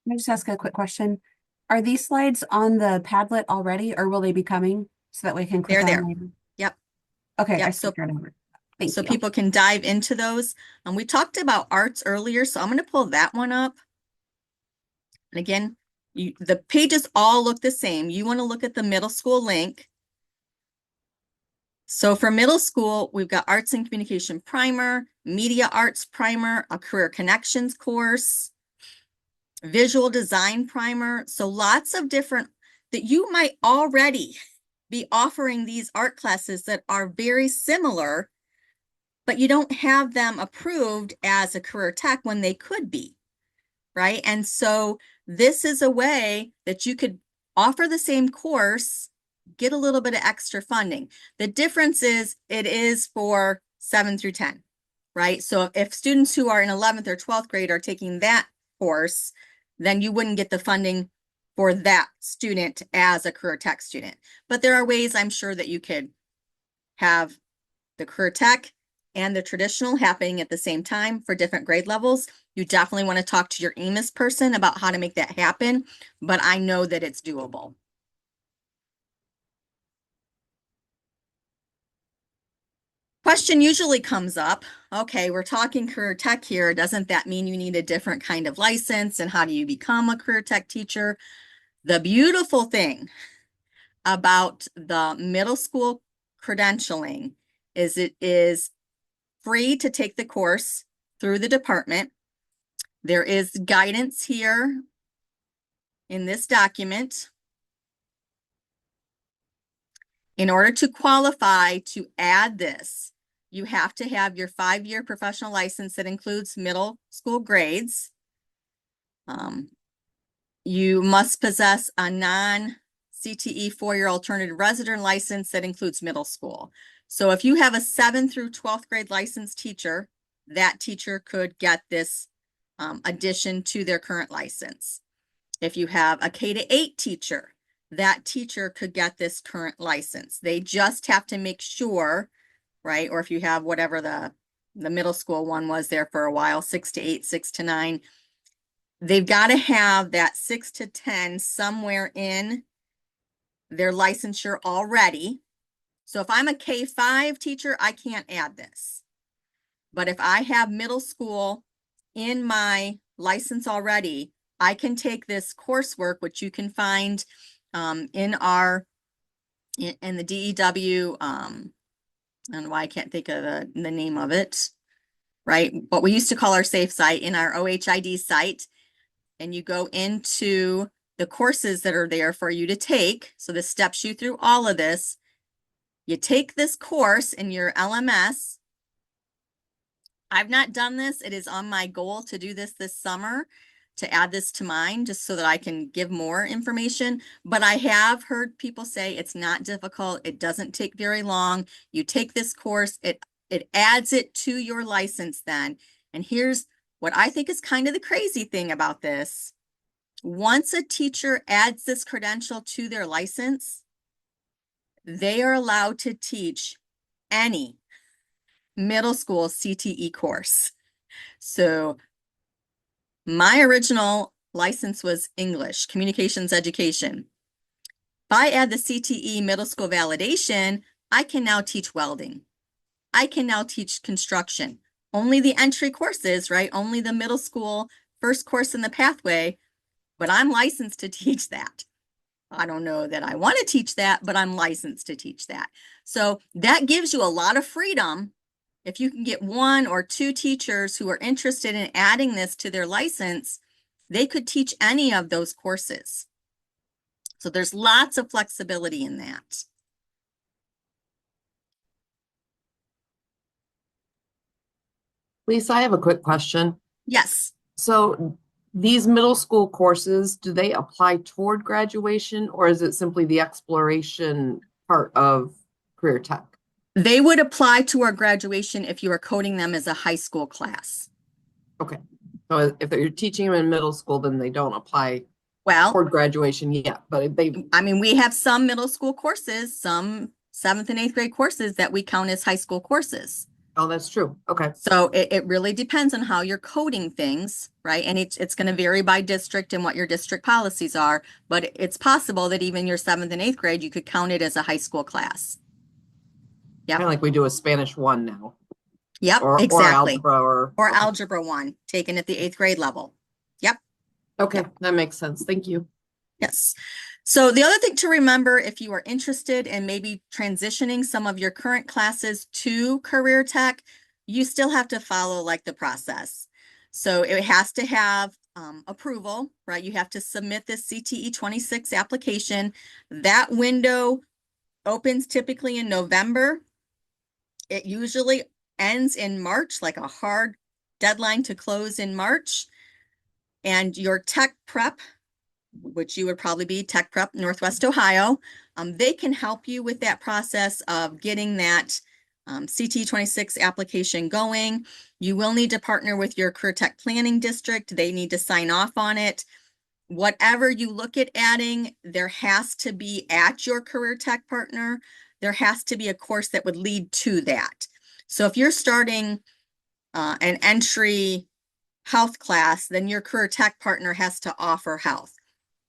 Speaker 5: Can I just ask a quick question? Are these slides on the Padlet already, or will they be coming so that we can click
Speaker 1: They're
Speaker 5: on
Speaker 1: there.
Speaker 5: them?
Speaker 1: Yep.
Speaker 5: Okay,
Speaker 1: Yep,
Speaker 5: I
Speaker 1: so-
Speaker 5: skipped right over. Thank
Speaker 1: So
Speaker 5: you.
Speaker 1: people can dive into those. We talked about arts earlier, so I'm going to pull that one up. And again, the pages all look the same. You want to look at the middle school link. So for middle school, we've got Arts and Communication Primer, Media Arts Primer, a Career Connections course, Visual Design Primer. So lots of different that you might already be offering these art classes that are very similar, but you don't have them approved as a career tech when they could be, right? And so this is a way that you could offer the same course, get a little bit of extra funding. The difference is it is for 7 through 10, right? So if students who are in 11th or 12th grade are taking that course, then you wouldn't get the funding for that student as a career tech student. But there are ways I'm sure that you could have the career tech and the traditional happening at the same time for different grade levels. You definitely want to talk to your EMIS person about how to make that happen, but I know that it's doable. Question usually comes up, okay, we're talking career tech here. Doesn't that mean you need a different kind of license? And how do you become a career tech teacher? The beautiful thing about the middle school credentialing is it is free to take the course through the department. There is guidance here in this document. In order to qualify to add this, you have to have your 5-year professional license that includes middle school grades. You must possess a non-CTE 4-year alternative resident license that includes middle school. So if you have a 7th through 12th grade licensed teacher, that teacher could get this addition to their current license. If you have a K-8 teacher, that teacher could get this current license. They just have to make sure, right? Or if you have whatever the middle school one was there for a while, 6 to 8, 6 to 9, they've got to have that 6 to 10 somewhere in their licensure already. So if I'm a K-5 teacher, I can't add this. But if I have middle school in my license already, I can take this coursework, which you can find in the DEW, I don't know why I can't think of the name of it, right? What we used to call our safe site in our OHID site. And you go into the courses that are there for you to take. So this steps you through all of this. You take this course in your LMS. I've not done this. It is on my goal to do this summer, to add this to mine, just so that I can give more information. But I have heard people say it's not difficult. It doesn't take very long. You take this course, it adds it to your license then. And here's what I think is kind of the crazy thing about this. Once a teacher adds this credential to their license, they are allowed to teach any middle school CTE course. So my original license was English, Communications Education. If I add the CTE middle school validation, I can now teach welding. I can now teach construction. Only the entry courses, right? Only the middle school first course in the pathway, but I'm licensed to teach that. I don't know that I want to teach that, but I'm licensed to teach that. So that gives you a lot of freedom. If you can get 1 or 2 teachers who are interested in adding this to their license, they could teach any of those courses. So there's lots of flexibility in that.
Speaker 6: Lisa, I have a quick question.
Speaker 1: Yes,
Speaker 6: So these middle school courses, do they apply toward graduation or is it simply the exploration part of career tech?
Speaker 1: they would apply to our graduation if you are coding them as a high school class.
Speaker 6: Okay. So if you're teaching them in middle school, then they don't apply
Speaker 1: Well,
Speaker 6: toward graduation yet, but
Speaker 1: I mean, we have some middle school courses, some 7th and 8th grade courses that we count as high school courses.
Speaker 6: oh, that's true. Okay.
Speaker 1: So it really depends on how you're coding things, right? And it's going to vary by district and what your district policies are, but it's possible that even your 7th and 8th grade, you could count it as a high school class. Yep.
Speaker 6: Kind of like we do a Spanish 1 now.
Speaker 1: Yep,
Speaker 6: Or
Speaker 1: exactly.
Speaker 6: algebra
Speaker 1: Or
Speaker 6: okay.
Speaker 1: algebra 1, taken at the 8th grade level. Yep.
Speaker 6: Okay, that makes sense. Thank you.
Speaker 1: Yes. So the other thing to remember, if you are interested in maybe transitioning some of your current classes to career tech, you still have to follow like the process. So it has to have approval, right? You have to submit this CTE 26 application. That window opens typically in November. It usually ends in March, like a hard deadline to close in March. And your tech prep, which you would probably be Tech Prep Northwest Ohio, they can help you with that process of getting that CTE 26 application going. You will need to partner with your Career Tech Planning District. They need to sign off on it. Whatever you look at adding, there has to be at your Career Tech partner, there has to be a course that would lead to that. So if you're starting an entry health class, then your Career Tech partner has to offer health,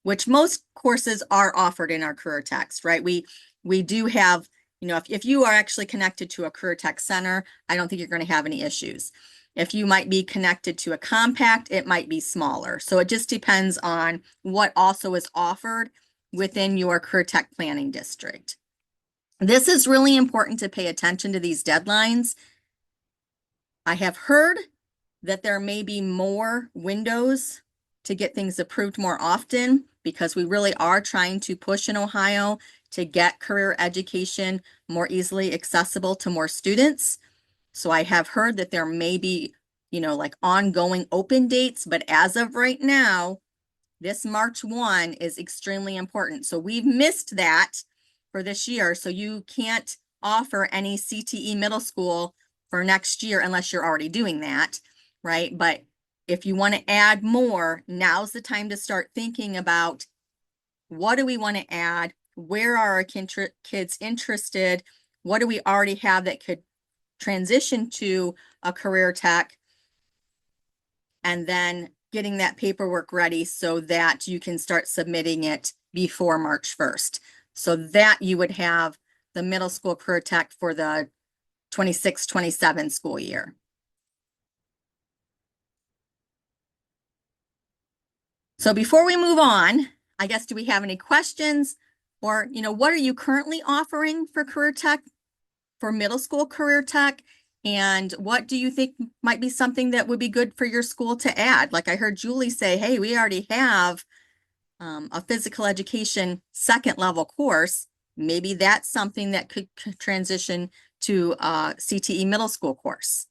Speaker 1: which most courses are offered in our career techs, right? We do have, you know, if you are actually connected to a career tech center, I don't think you're going to have any issues. If you might be connected to a compact, it might be smaller. So it just depends on what also is offered within your career tech planning district. This is really important to pay attention to these deadlines. I have heard that there may be more windows to get things approved more often because we really are trying to push in Ohio to get career education more easily accessible to more students. So I have heard that there may be, you know, like ongoing open dates, but as of right now, this March 1 is extremely important. So we've missed that for this year. So you can't offer any CTE middle school for next year unless you're already doing that, right? But if you want to add more, now's the time to start thinking about what do we want to add? Where are our kids interested? What do we already have that could transition to a career tech? And then getting that paperwork ready so that you can start submitting it before March 1st. So that you would have the middle school career tech for the 26-27 school year. So before we move on, I guess, do we have any questions? Or, you know, what are you currently offering for career tech, for middle school career tech? And what do you think might be something that would be good for your school to add? Like I heard Julie say, hey, we already have a physical education 2nd level course. Maybe that's something that could transition to a CTE middle school course.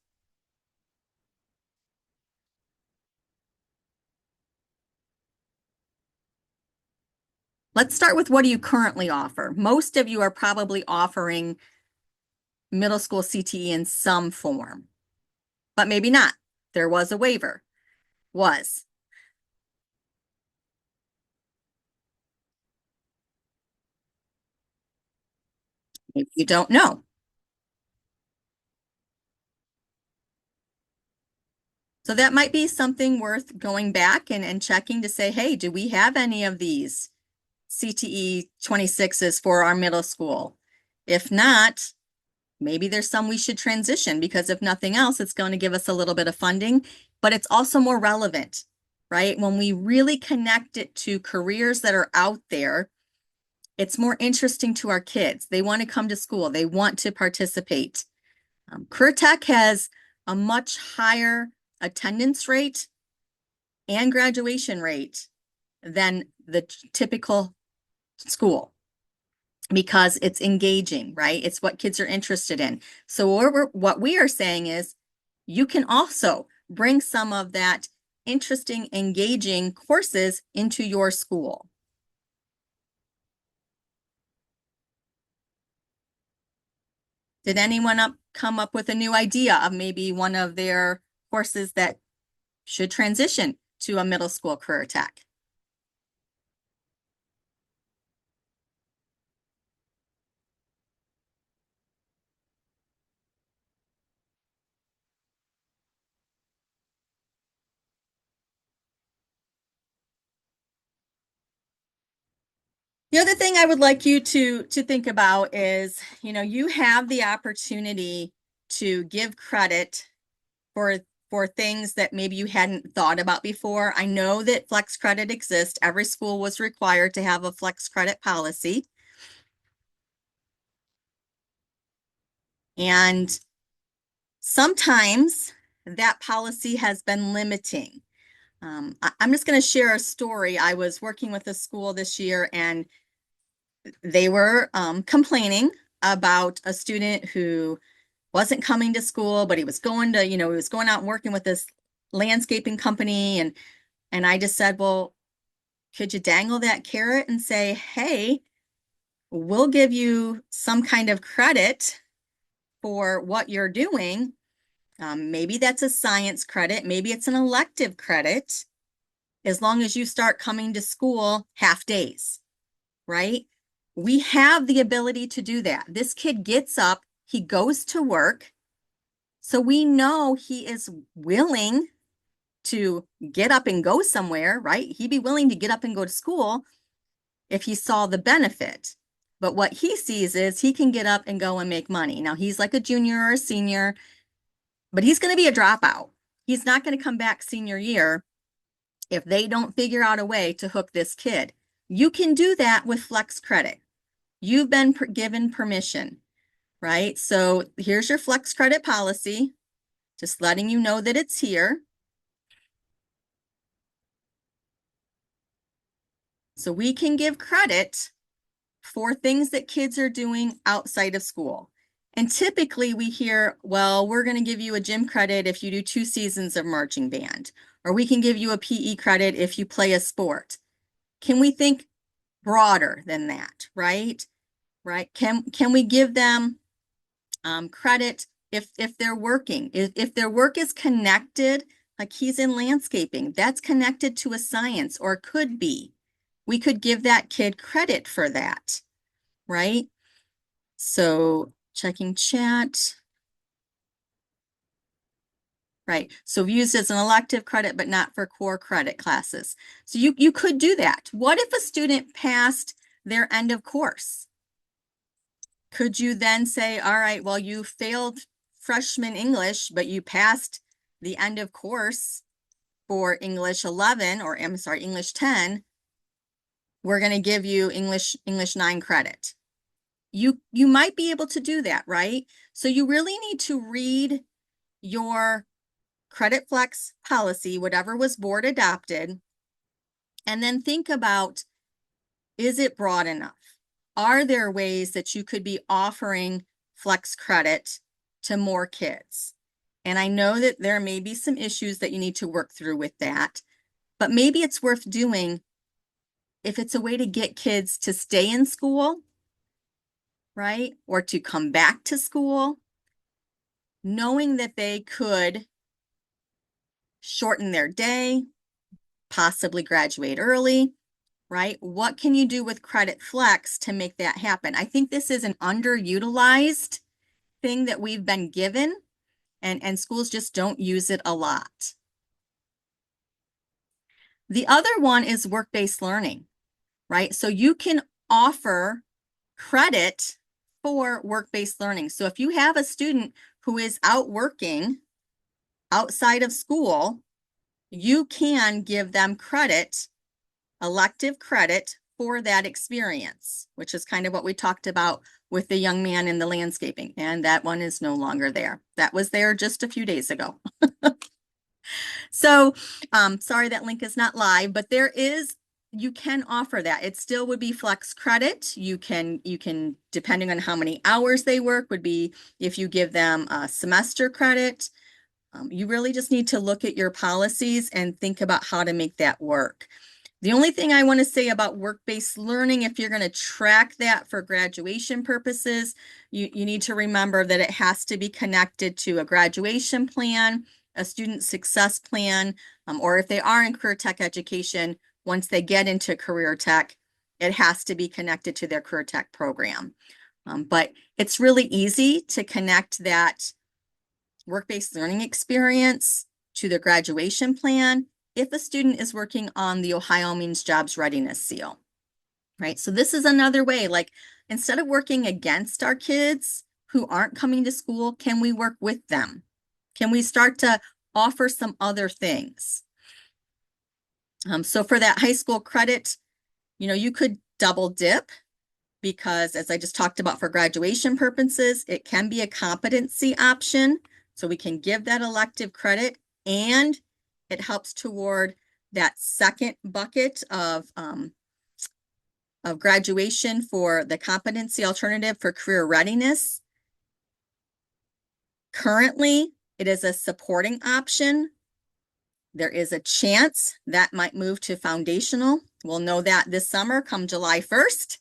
Speaker 1: Let's start with what do you currently offer? Most of you are probably offering middle school CTE in some form, but maybe not. There was a waiver. Was. Maybe you don't know. So that might be something worth going back and checking to say, hey, do we have any of these CTE 26s for our middle school? If not, maybe there's some we should transition, because if nothing else, it's going to give us a little bit of funding, but it's also more relevant, right? When we really connect it to careers that are out there, it's more interesting to our kids. They want to come to school. They want to participate. Career Tech has a much higher attendance rate and graduation rate than the typical school, because it's engaging, right? It's what kids are interested in. So what we are saying is you can also bring some of that interesting, engaging courses into your school. Did anyone come up with a new idea of maybe one of their courses that should transition to a middle school career tech? The other thing I would like you to think about is, you have the opportunity to give credit for things that maybe you hadn't thought about before. I know that flex credit exists. Every school was required to have a flex credit policy. And sometimes that policy has been limiting. I'm just going to share a story. I was working with a school this year, and they were complaining about a student who wasn't coming to school, but he was going to, he was going out and working with this landscaping company. And I just said, well, could you dangle that carrot and say, hey, we'll give you some kind of credit for what you're doing. Maybe that's a science credit. Maybe it's an elective credit, as long as you start coming to school half days, right? We have the ability to do that. This kid gets up, he goes to work. So we know he is willing to get up and go somewhere, right? He'd be willing to get up and go to school if he saw the benefit. But what he sees is he can get up and go and make money. Now he's like a junior or a senior, but he's going to be a dropout. He's not going to come back senior year if they don't figure out a way to hook this kid. You can do that with flex credit. You've been given permission, right? So here's your flex credit policy, just letting you know that it's here. So we can give credit for things that kids are doing outside of school. And typically we hear, well, we're going to give you a gym credit if you do 2 seasons of marching band, or we can give you a PE credit if you play a sport. Can we think broader than that, right? Right? Can we give them credit if they're working? If their work is connected, like he's in landscaping, that's connected to a science, or could be. We could give that kid credit for that, right? So checking chat. Right. So used as an elective credit, but not for core credit classes. So you could do that. What if a student passed their end of course? Could you then say, all right, well, you failed freshman English, but you passed the end of course for English 11, or I'm sorry, English 10. We're going to give you English 9 credit. You might be able to do that, right? So you really need to read your credit flex policy, whatever was board adopted, and then think about, is it broad enough? Are there ways that you could be offering flex credit to more kids? And I know that there may be some issues that you need to work through with that, but maybe it's worth doing if it's a way to get kids to stay in school, right? Or to come back to school, knowing that they could shorten their day, possibly graduate early, right? What can you do with Credit Flex to make that happen? I think this is an underutilized thing that we've been given, and schools just don't use it a lot. The other one is work-based learning, right? So you can offer credit for work-based learning. So if you have a student who is out working outside of school, you can give them credit, elective credit for that experience, which is kind of what we talked about with the young man in the landscaping. And that one is no longer there. That was there just a few days ago. So, sorry that link is not live, but you can offer that. It still would be flex credit. You can, depending on how many hours they work, would be if you give them a semester credit. You really just need to look at your policies and think about how to make that work. The only thing I want to say about work-based learning, if you're going to track that for graduation purposes, you need to remember that it has to be connected to a graduation plan, a student success plan, or if they are in career tech education, once they get into career tech, it has to be connected to their career tech program. But it's really easy to connect that work-based learning experience to the graduation plan if a student is working on the Ohio Means Jobs Readiness Seal, right? So this is another way, like instead of working against our kids who aren't coming to school, can we work with them? Can we start to offer some other things? So for that high school credit, you could double dip because as I just talked about for graduation purposes, it can be a competency option. So we can give that elective credit and it helps toward that second bucket of graduation for the competency alternative for career readiness. Currently, it is a supporting option. There is a chance that might move to foundational. We'll know that this summer come July 1st,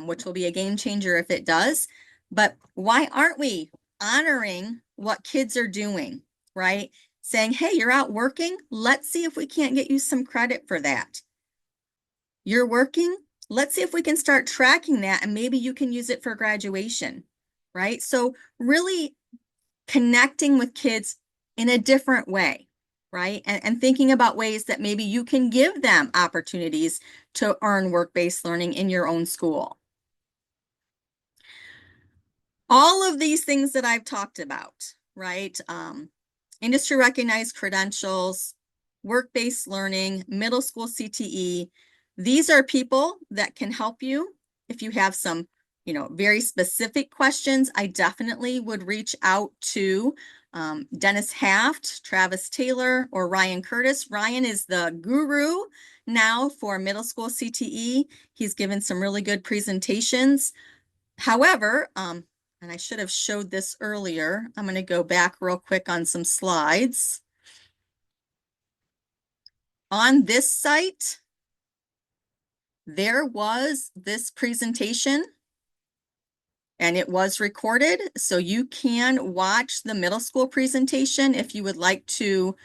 Speaker 1: which will be a game changer if it does. But why aren't we honoring what kids are doing, right? Saying, hey, you're out working. Let's see if we can't get you some credit for that. You're working. Let's see if we can start tracking that and maybe you can use it for graduation, right? So really connecting with kids in a different way, right? And thinking about ways that maybe you can give them opportunities to earn work-based learning in your own school. All of these things that I've talked about, right? Industry recognized credentials, work-based learning, middle school CTE. These are people that can help you. If you have some, very specific questions, I definitely would reach out to Dennis Haft, Travis Taylor, or Ryan Curtis. Ryan is the guru now for middle school CTE. He's given some really good presentations. However, and I should have showed this earlier. I'm going to go back real quick on some slides. On this site, there was this presentation and it was recorded. So you can watch the middle school presentation if you would like to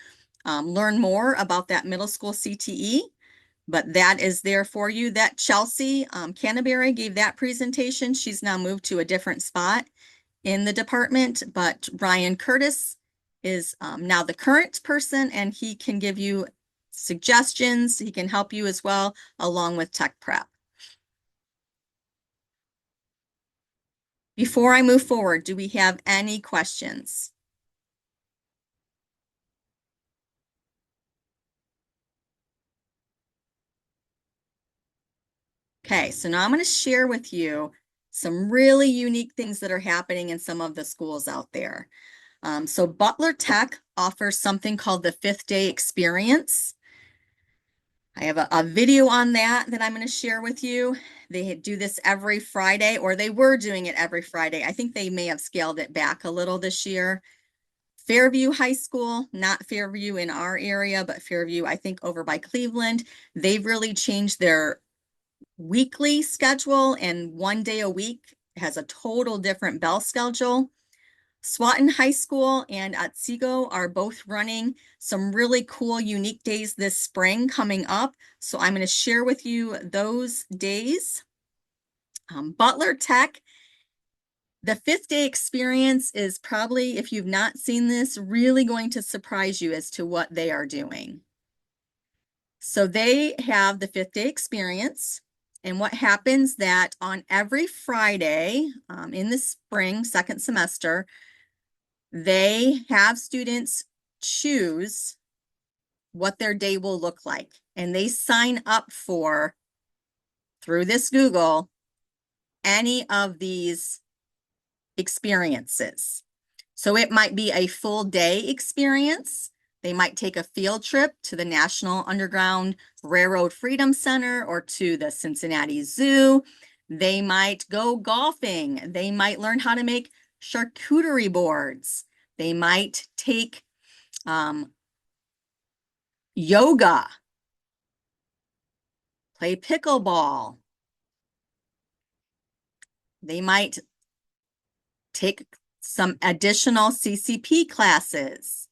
Speaker 1: learn more about that middle school CTE. But that is there for you. That Chelsea Canterbury gave that presentation. She's now moved to a different spot in the department, but Ryan Curtis is now the current person and he can give you suggestions. He can help you as well, along with tech prep. Before I move forward, do we have any questions? Okay, so now I'm going to share with you some really unique things that are happening in some of the schools out there. So Butler Tech offers something called the Fifth Day Experience. I have a video on that I'm going to share with you. They do this every Friday, or they were doing it every Friday. I think they may have scaled it back a little this year. Fairview High School, not Fairview in our area, but Fairview, I think over by Cleveland. They've really changed their weekly schedule, and one day a week has a total different bell schedule. Swanton High School and Otsego are both running some really cool, unique days this spring coming up. So I'm going to share with you those days. Butler Tech, the 5th day experience is probably, if you've not seen this, really going to surprise you as to what they are doing. So they have the 5th day experience. And what happens that on every Friday in the spring, second semester, they have students choose what their day will look like. And they sign up for, through this Google, any of these experiences. So it might be a full day experience. They might take a field trip to the National Underground Railroad Freedom Center or to the Cincinnati Zoo. They might go golfing. They might learn how to make charcuterie boards. They might take yoga, play pickleball. They might take some additional CCP classes.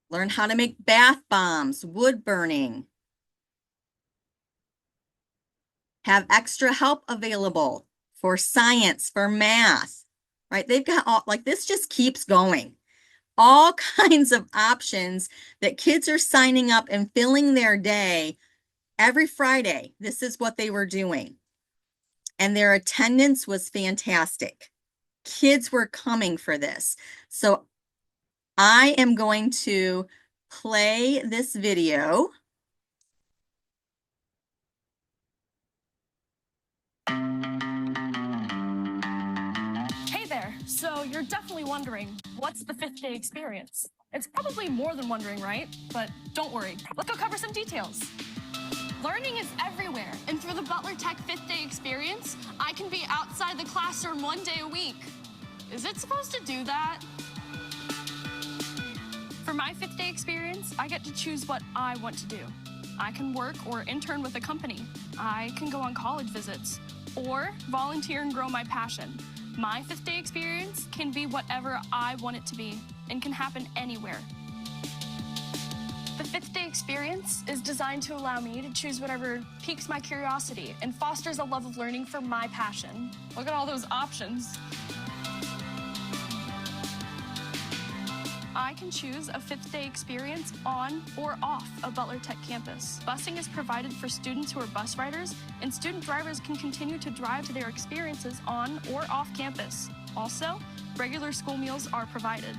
Speaker 1: Learn how to make bath bombs, wood burning. Have extra help available for science, for math, right? They've got all, like, this just keeps going. All kinds of options that kids are signing up and filling their day every Friday. This is what they were doing. And their attendance was fantastic. Kids were coming for this. So I am going to play this video.
Speaker 7: Hey there. So you're definitely wondering, what's the 5th day experience? It's probably more than wondering, right? But don't worry. Let's go cover some details. Learning is everywhere, and through the Butler Tech 5th day experience, I can be outside the classroom 1 day a week. Is it supposed to do that? For my 5th day experience, I get to choose what I want to do. I can work or intern with a company. I can go on college visits or volunteer and grow my passion. My 5th day experience can be whatever I want it to be and can happen anywhere. The 5th day experience is designed to allow me to choose whatever piques my curiosity and fosters a love of learning for my passion. Look at all those options. I can choose a 5th day experience on or off a Butler Tech campus. Busing is provided for students who are bus riders, and student drivers can continue to drive to their experiences on or off campus. Also, regular school meals are provided.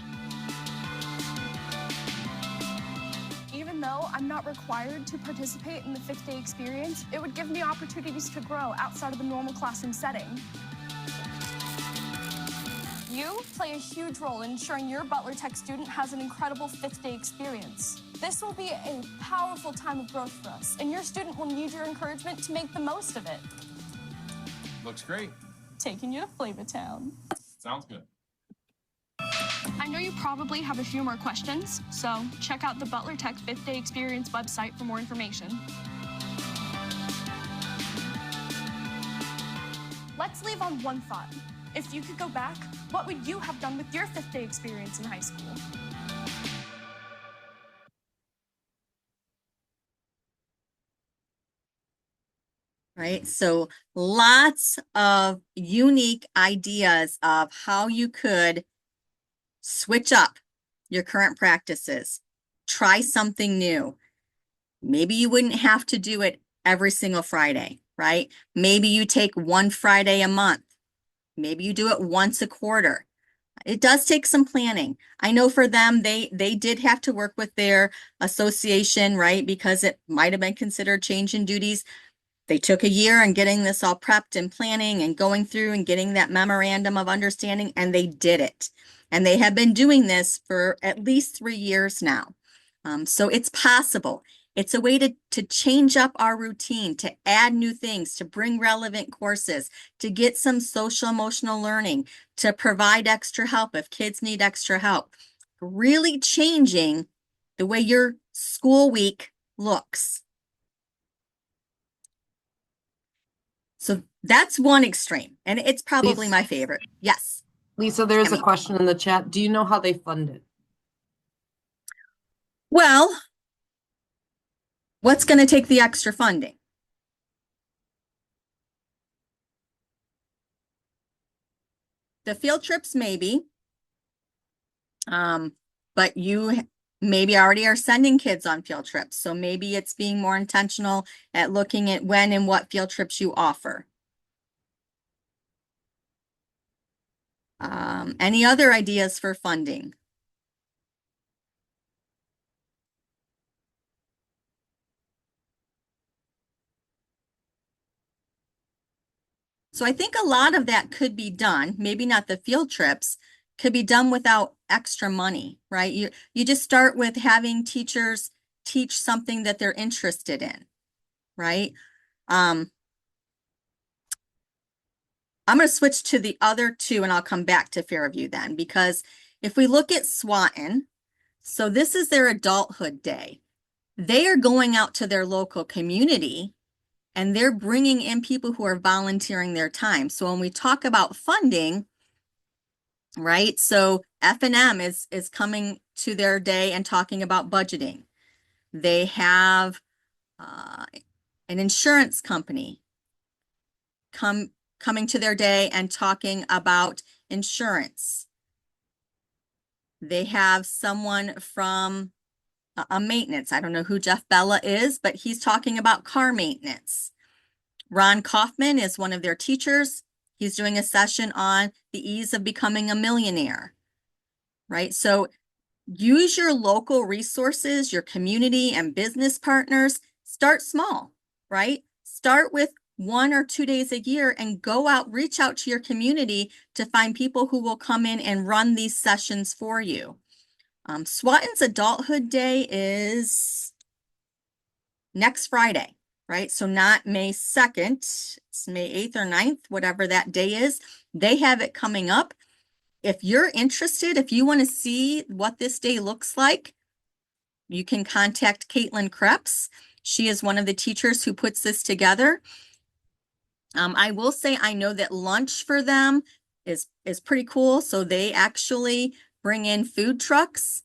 Speaker 7: Even though I'm not required to participate in the 5th day experience, it would give me opportunities to grow outside of the normal classroom setting. You play a huge role in ensuring your Butler Tech student has an incredible 5th day experience. This will be a powerful time of growth for us, and your student will need your encouragement to make the most of it.
Speaker 8: Looks great.
Speaker 7: Taking you to Flavortown.
Speaker 8: Sounds good.
Speaker 7: I know you probably have a few more questions, so check out the Butler Tech 5th day experience website for more information. Let's leave on one thought. If you could go back, what would you have done with your 5th day experience in high school?
Speaker 1: Right, so lots of unique ideas of how you could switch up your current practices, try something new. Maybe you wouldn't have to do it every single Friday, right? Maybe you take one Friday a month. Maybe you do it once a quarter. It does take some planning. I know for them, they did have to work with their association, right? Because it might have been considered change in duties. They took a year in getting this all prepped and planning and going through and getting that memorandum of understanding, and they did it. And they have been doing this for at least 3 years now. So it's possible. It's a way to change up our routine, to add new things, to bring relevant courses, to get some social emotional learning, to provide extra help if kids need extra help. Really changing the way your school week looks. So that's one extreme, and it's probably
Speaker 6: Lisa-
Speaker 1: my favorite. Yes.
Speaker 6: Lisa, there's a
Speaker 1: Tammy.
Speaker 6: question in the chat. Do you know how they fund it?
Speaker 1: Well, what's going to take the extra funding? The field trips, maybe. But you maybe already are sending kids on field trips. So maybe it's being more intentional at looking at when and what field trips you offer. Any other ideas for funding? So I think a lot of that could be done, maybe not the field trips, could be done without extra money, right? You just start with having teachers teach something that they're interested in, right? I'm going to switch to the other two and I'll come back to Fairview then, because if we look at Swanton, so this is their adulthood day. They are going out to their local community and they're bringing in people who are volunteering their time. So when we talk about funding, right? So F&M is coming to their day and talking about budgeting. They have an insurance company coming to their day and talking about insurance. They have someone from a maintenance. I don't know who Jeff Bella is, but he's talking about car maintenance. Ron Kaufman is one of their teachers. He's doing a session on the ease of becoming a millionaire, right? So use your local resources, your community and business partners. Start small, right? Start with 1 or 2 days a year and go out, reach out to your community to find people who will come in and run these sessions for you. Swanton's Adulthood Day is next Friday, right? So not May 2nd, it's May 8th or 9th, whatever that day is. They have it coming up. If you're interested, if you want to see what this day looks like, you can contact Caitlin Krebs. She is one of the teachers who puts this together. I will say I know that lunch for them is pretty cool. So they actually bring in food trucks.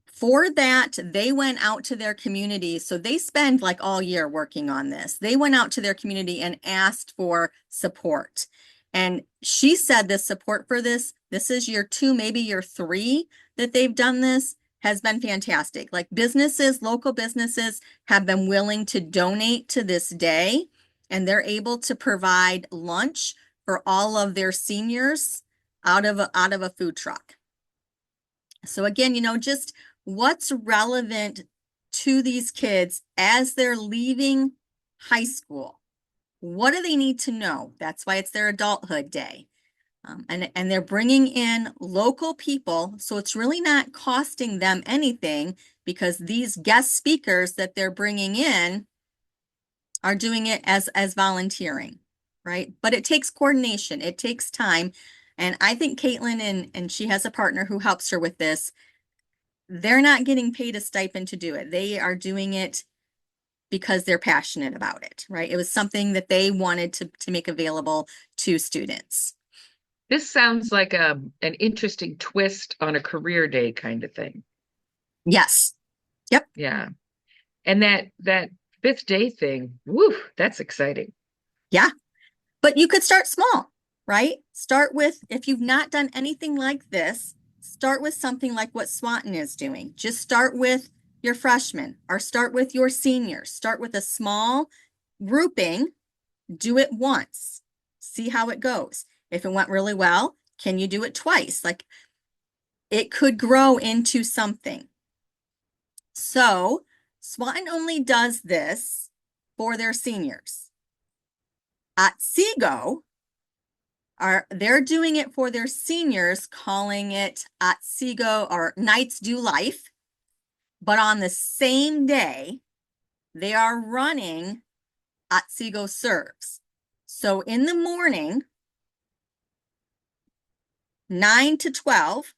Speaker 1: For that, they went out to their community. So they spend like all year working on this. They went out to their community and asked for support. And she said the support for this is year 2, maybe year 3 that they've done this, has been fantastic. Like businesses, local businesses have been willing to donate to this day, and they're able to provide lunch for all of their seniors out of a food truck. So again, just what's relevant to these kids as they're leaving high school. What do they need to know? That's why it's their adulthood day. And they're bringing in local people. So it's really not costing them anything because these guest speakers that they're bringing in are doing it as volunteering, right? But it takes coordination. It takes time. And I think Caitlin, and she has a partner who helps her with this, they're not getting paid a stipend to do it. They are doing it because they're passionate about it, right? It was something that they wanted to make available to students.
Speaker 2: This sounds like an interesting twist on a career day kind of thing.
Speaker 1: Yes. Yep.
Speaker 2: Yeah. And that fifth day thing, woo, that's exciting.
Speaker 1: Yeah. But you could start small, right? Start with, if you've not done anything like this, start with something like what Swanton is doing. Just start with your freshmen or start with your seniors. Start with a small grouping, do it once, see how it goes. If it went really well, can you do it twice? Like it could grow into something. So Swanton only does this for their seniors. Otsego, they're doing it for their seniors, calling it Otsego or Knights Do Life. But on the same day, they are running Otsego Serves. So in the morning, 9 to 12,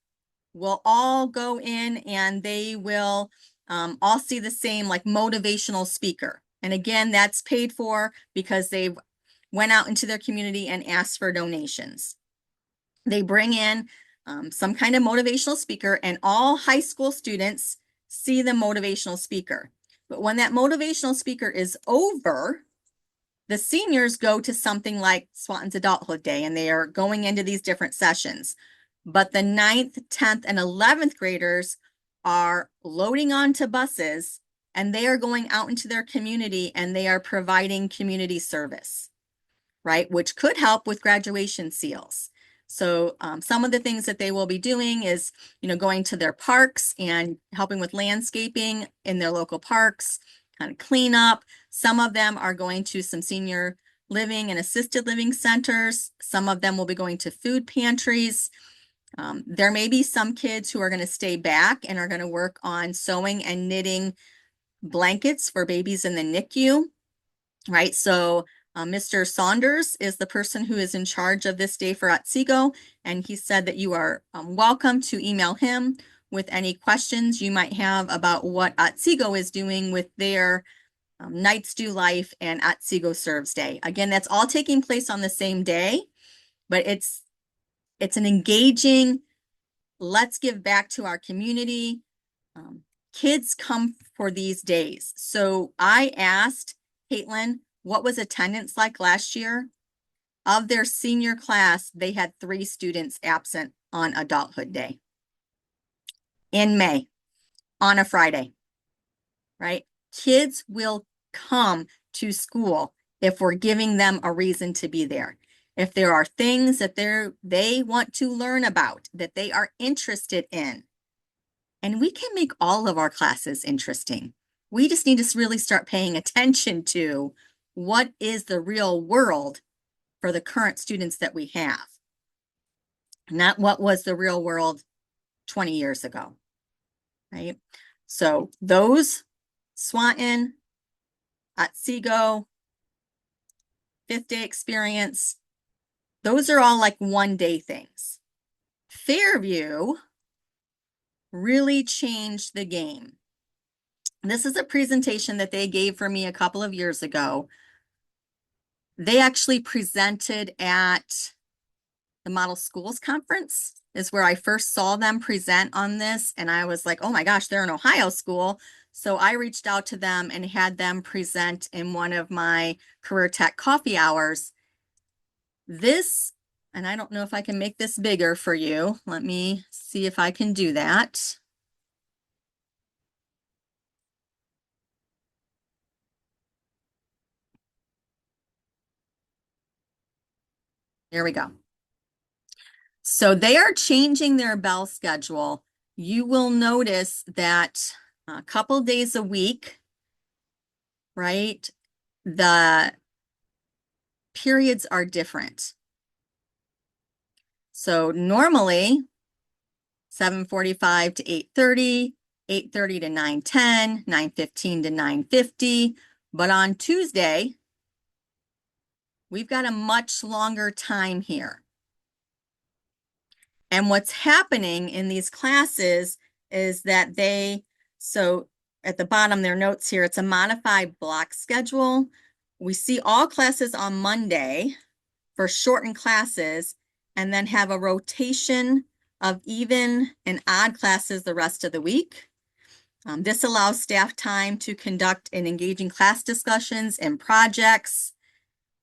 Speaker 1: we'll all go in and they will all see the same like motivational speaker. And again, that's paid for because they've went out into their community and asked for donations. They bring in some kind of motivational speaker, and all high school students see the motivational speaker. But when that motivational speaker is over, the seniors go to something like Swanton's Adulthood Day, and they are going into these different sessions. But the 9th, 10th, and 11th graders are loading onto buses, and they are going out into their community, and they are providing community service, right? Which could help with graduation seals. So some of the things that they will be doing is, going to their parks and helping with landscaping in their local parks, kind of clean up. Some of them are going to some senior living and assisted living centers. Some of them will be going to food pantries. There may be some kids who are going to stay back and are going to work on sewing and knitting blankets for babies in the NICU, right? So Mr. Saunders is the person who is in charge of this day for Otsego, and he said that you are welcome to email him with any questions you might have about what Otsego is doing with their Knights Do Life and Otsego Serves Day. Again, that's all taking place on the same day, but it's an engaging, let's give back to our community. Kids come for these days. So I asked Caitlin, what was attendance like last year? Of their senior class, they had 3 students absent on Adulthood Day in May on a Friday, right? Kids will come to school if we're giving them a reason to be there. If there are things that they want to learn about, that they are interested in, and we can make all of our classes interesting. We just need to really start paying attention to what is the real world for the current students that we have, not what was the real world 20 years ago, right? So those Swanton, Otsego, 5th day experience, those are all like one-day things. Fairview really changed the game. This is a presentation that they gave for me a couple of years ago. They actually presented at the Model Schools Conference, is where I first saw them present on this. And I was like, oh my gosh, they're an Ohio school. So I reached out to them and had them present in one of my Career Tech coffee hours. This, and I don't know if I can make this bigger for you. Let me see if I can do that. There we go. So they are changing their bell schedule. You will notice that a couple days a week, right? The periods are different. So normally 7:45 to 8:30, 8:30 to 9:10, 9:15 to 9:50. But on Tuesday, we've got a much longer time here. And what's happening in these classes is that so at the bottom, their notes here, it's a modified block schedule. We see all classes on Monday for shortened classes, and then have a rotation of even and odd classes the rest of the week. This allows staff time to conduct and engaging class discussions and projects.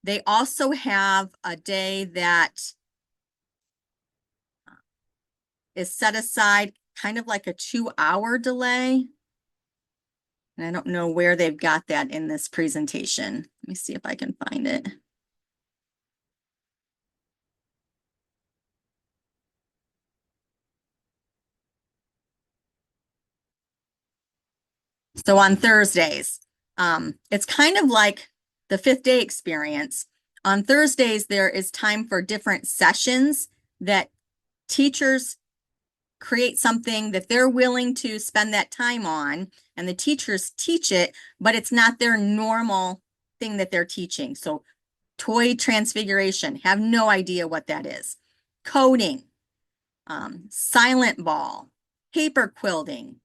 Speaker 1: They also have a day that is set aside kind of like a 2-hour delay. And I don't know where they've got that in this presentation. Let me see if I can find it. So on Thursdays, it's kind of like the 5th day experience. On Thursdays, there is time for different sessions that teachers create something that they're willing to spend that time on, and the teachers teach it, but it's not their normal thing that they're teaching. So toy transfiguration, have no idea what that is. Coding, silent ball, paper quilting,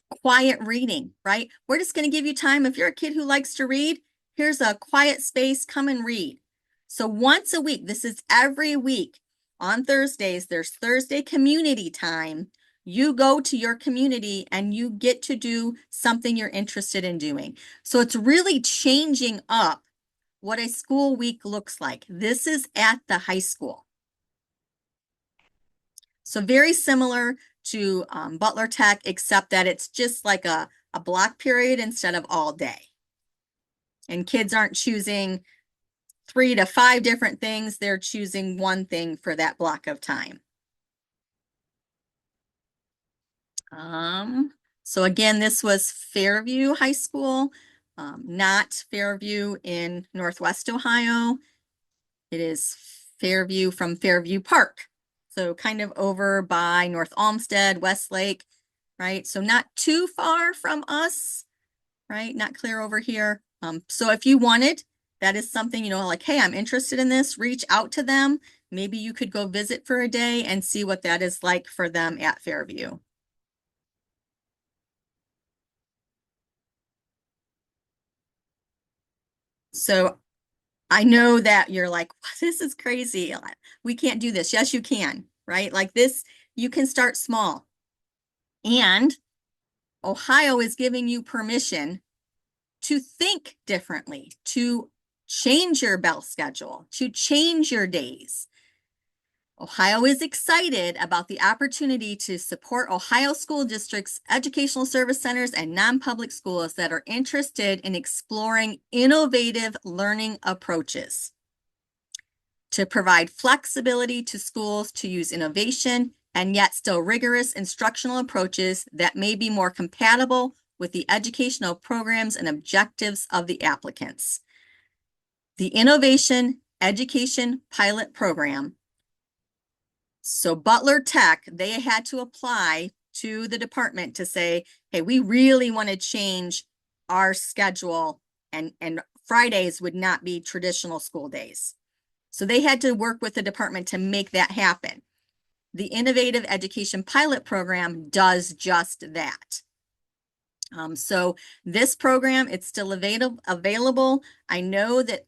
Speaker 1: quiet reading, right? We're just going to give you time. If you're a kid who likes to read, here's a quiet space, come and read. So once a week, this is every week on Thursdays, there's Thursday community time. You go to your community and you get to do something you're interested in doing. So it's really changing up what a school week looks like. This is at the high school. So very similar to Butler Tech, except that it's just like a block period instead of all day. And kids aren't choosing 3 to 5 different things. They're choosing one thing for that block of time. So again, this was Fairview High School, not Fairview in Northwest Ohio. It is Fairview from Fairview Park. So kind of over by North Olmsted, Westlake, right? So not too far from us, right? Not clear over here. So if you wanted, that is something, like, hey, I'm interested in this, reach out to them. Maybe you could go visit for a day and see what that is like for them at Fairview. So I know that you're like, this is crazy. We can't do this. Yes, you can, right? Like this, you can start small. And Ohio is giving you permission to think differently, to change your bell schedule, to change your days. Ohio is excited about the opportunity to support Ohio school districts, educational service centers, and non-public schools that are interested in exploring innovative learning approaches to provide flexibility to schools to use innovation and yet still rigorous instructional approaches that may be more compatible with the educational programs and objectives of the applicants. The Innovation Education Pilot Program. So Butler Tech, they had to apply to the department to say, hey, we really want to change our schedule, and Fridays would not be traditional school days. So they had to work with the department to make that happen. The Innovative Education Pilot Program does just that. So this program, it's still available. I know that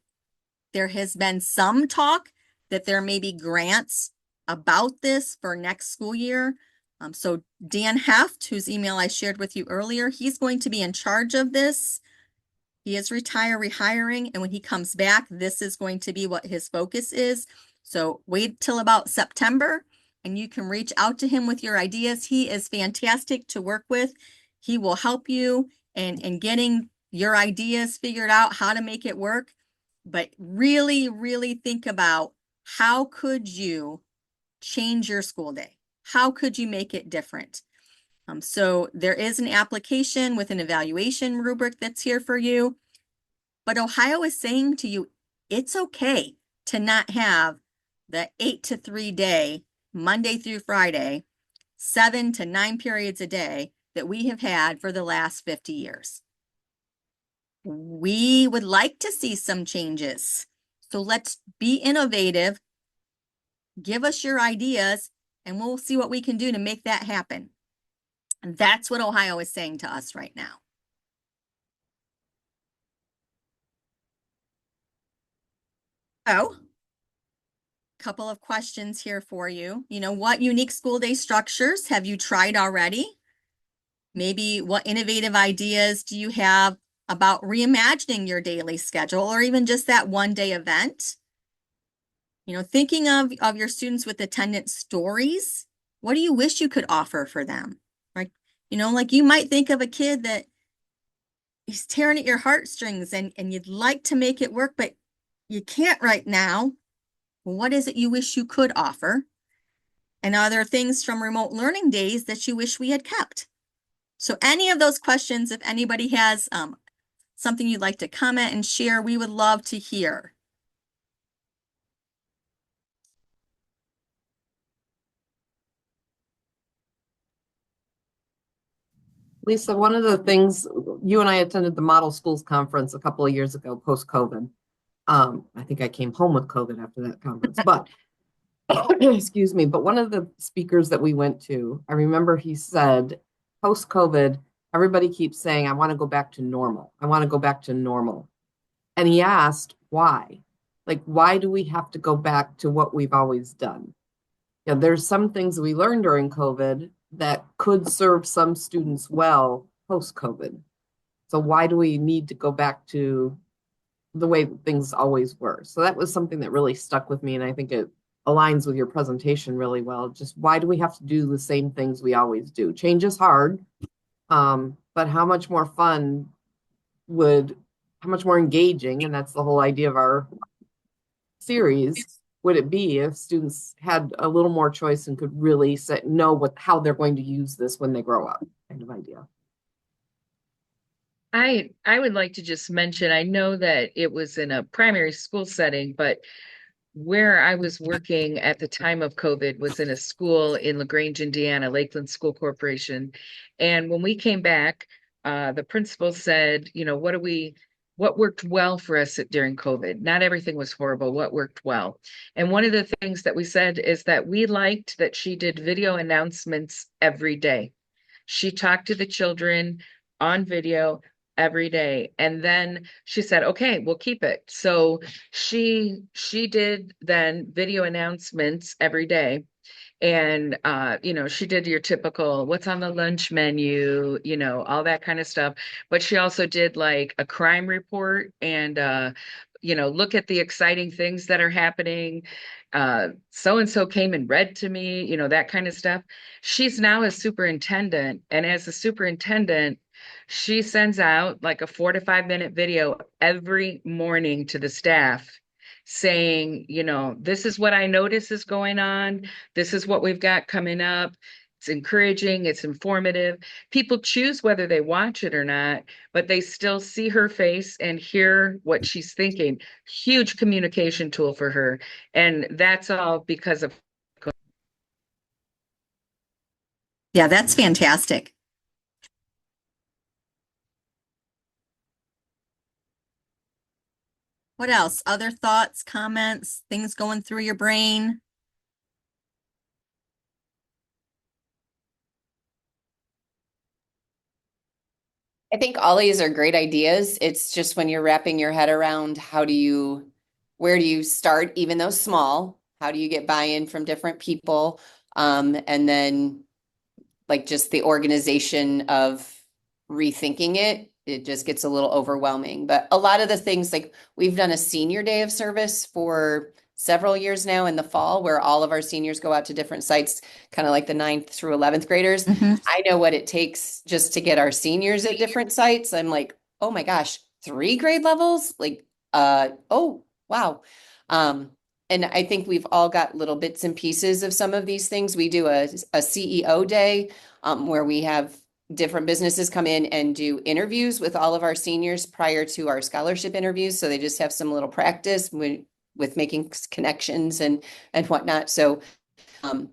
Speaker 1: there has been some talk that there may be grants about this for next school year. So Dan Heft, whose email I shared with you earlier, he's going to be in charge of this. He is rehiring, and when he comes back, this is going to be what his focus is. So wait till about September, and you can reach out to him with your ideas. He is fantastic to work with. He will help you in getting your ideas figured out, how to make it work. But really, really think about how could you change your school day? How could you make it different? So there is an application with an evaluation rubric that's here for you. But Ohio is saying to you, it's okay to not have the 8 to 3 day, Monday through Friday, 7 to 9 periods a day that we have had for the last 50 years. We would like to see some changes. So let's be innovative. Give us your ideas, and we'll see what we can do to make that happen. And that's what Ohio is saying to us right now. So, couple of questions here for you. What unique school day structures have you tried already? Maybe what innovative ideas do you have about reimagining your daily schedule, or even just that one-day event? Thinking of your students with attendance stories, what do you wish you could offer for them? Right? Like you might think of a kid that is tearing at your heartstrings and you'd like to make it work, but you can't right now. What is it you wish you could offer? And are there things from remote learning days that you wish we had kept? So any of those questions, if anybody has something you'd like to comment and share, we would love to hear.
Speaker 6: Lisa, one of the things, you and I attended the Model Schools Conference a couple of years ago, post-COVID. I think I came home with COVID after that conference, but excuse me. But one of the speakers that we went to, I remember he said, post-COVID, everybody keeps saying, I want to go back to normal. I want to go back to normal. And he asked why. Like, why do we have to go back to what we've always done? Yeah, there's some things we learned during COVID that could serve some students well post-COVID. So why do we need to go back to the way things always were? So that was something that really stuck with me, and I think it aligns with your presentation really well. Just why do we have to do the same things we always do? Change is hard, but how much more fun how much more engaging, and that's the whole idea of our series, would it be if students had a little more choice and could really know how they're going to use this when they grow up, kind of idea.
Speaker 2: I would like to just mention, I know that it was in a primary school setting, but where I was working at the time of COVID was in a school in LaGrange, Indiana, Lakeland School Corporation. And when we came back, the principal said, what worked well for us during COVID? Not everything was horrible. What worked well? And one of the things that we said is that we liked that she did video announcements every day. She talked to the children on video every day. And then she said, okay, we'll keep it. So she did then video announcements every day. And she did your typical what's on the lunch menu, all that kind of stuff. But she also did like a crime report and look at the exciting things that are happening. So and so came and read to me, that kind of stuff. She's now a superintendent, and as a superintendent, she sends out like a 4 to 5 minute video every morning to the staff saying, this is what I notice is going on. This is what we've got coming up. It's encouraging, it's informative. People choose whether they watch it or not, but they still see her face and hear what she's thinking. Huge communication tool for her. And that's all because of.
Speaker 1: Yeah, that's fantastic. What else? Other thoughts, comments, things going through your brain?
Speaker 4: I think all these are great ideas. It's just when you're wrapping your head around where do you start, even though small? How do you get buy-in from different people? And then like just the organization of rethinking it just gets a little overwhelming. But a lot of the things, like we've done a senior day of service for several years now in the fall, where all of our seniors go out to different sites, kind of like the 9th through 11th graders.
Speaker 1: Mhm.
Speaker 4: I know what it takes just to get our seniors at different sites. I'm like, oh my gosh, 3 grade levels? Like, oh, wow. And I think we've all got little bits and pieces of some of these things. We do a CEO day where we have different businesses come in and do interviews with all of our seniors prior to our scholarship interviews. So they just have some little practice with making connections and whatnot. So, and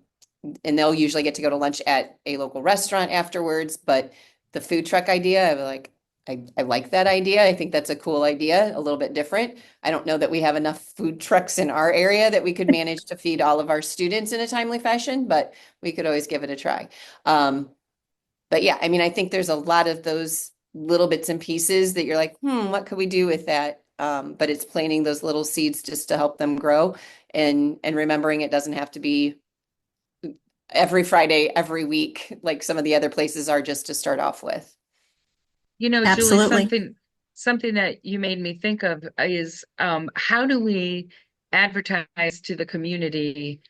Speaker 4: they'll usually get to go to lunch at a local restaurant afterwards. But the food truck idea, I like that idea. I think that's a cool idea, a little bit different. I don't know that we have enough food trucks in our area that we could manage to feed all of our students in a timely fashion, but we could always give it a try. But yeah, I mean, I think there's a lot of those little bits and pieces that you're like, what could we do with that? But it's planting those little seeds just to help them grow and remembering it doesn't have to be every Friday, every week, like some of the other places are, just to start off with.
Speaker 1: Absolutely.
Speaker 2: Julie, something that you made me think of is how do we advertise to the community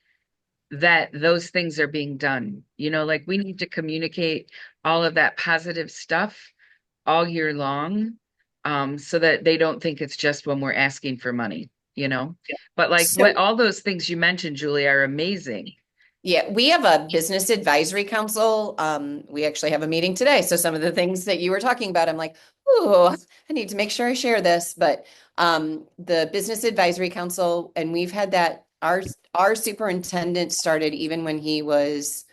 Speaker 2: that those things are being done? Like we need to communicate all of that positive stuff all year long, so that they don't think it's just when we're asking for money, But like all those things you mentioned, Julie, are amazing.
Speaker 4: Yeah, we have a business advisory council. We actually have a meeting today. So some of the things that you were talking about, I'm like, oh, I need to make sure I share this. But the business advisory council, and we've had that, our superintendent started even when he was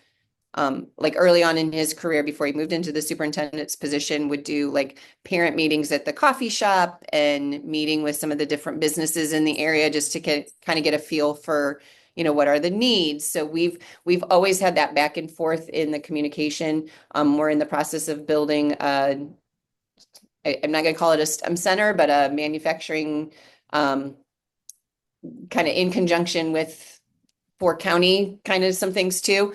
Speaker 4: like early on in his career, before he moved into the superintendent's position, would do like parent meetings at the coffee shop and meeting with some of the different businesses in the area just to kind of get a feel for what are the needs. So we've always had that back and forth in the communication. We're in the process of building I'm not going to call it a STEM center, but a manufacturing kind of in conjunction with for county kind of some things too.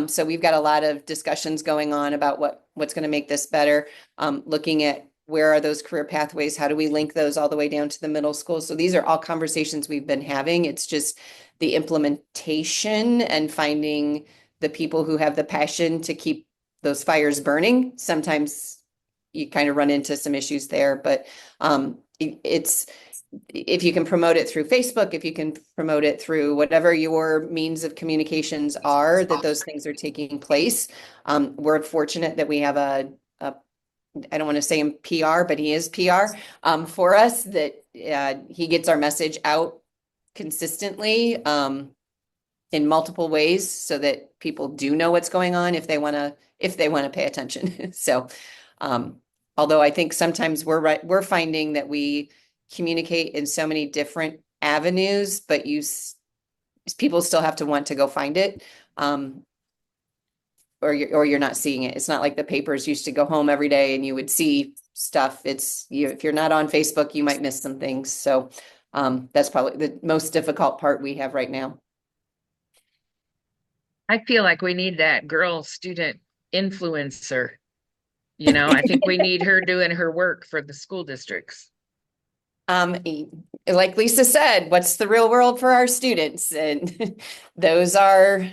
Speaker 4: So we've got a lot of discussions going on about what's going to make this better. Looking at where are those career pathways? How do we link those all the way down to the middle school? So these are all conversations we've been having. It's just the implementation and finding the people who have the passion to keep those fires burning. Sometimes you kind of run into some issues there, but it's if you can promote it through Facebook, if you can promote it through whatever your means of communications are, that those things are taking place. We're fortunate that we have I don't want to say him PR, but he is PR for us, that he gets our message out consistently in multiple ways so that people do know what's going on if they want to pay attention. So although I think sometimes we're finding that we communicate in so many different avenues, but people still have to want to go find it. Or you're not seeing it. It's not like the papers used to go home every day and you would see stuff. It's if you're not on Facebook, you might miss some things. So that's probably the most difficult part we have right now.
Speaker 2: I feel like we need that girl student influencer. You know, I think we need her doing her work for the school districts.
Speaker 4: Like Lisa said, what's the real world for our students? And those are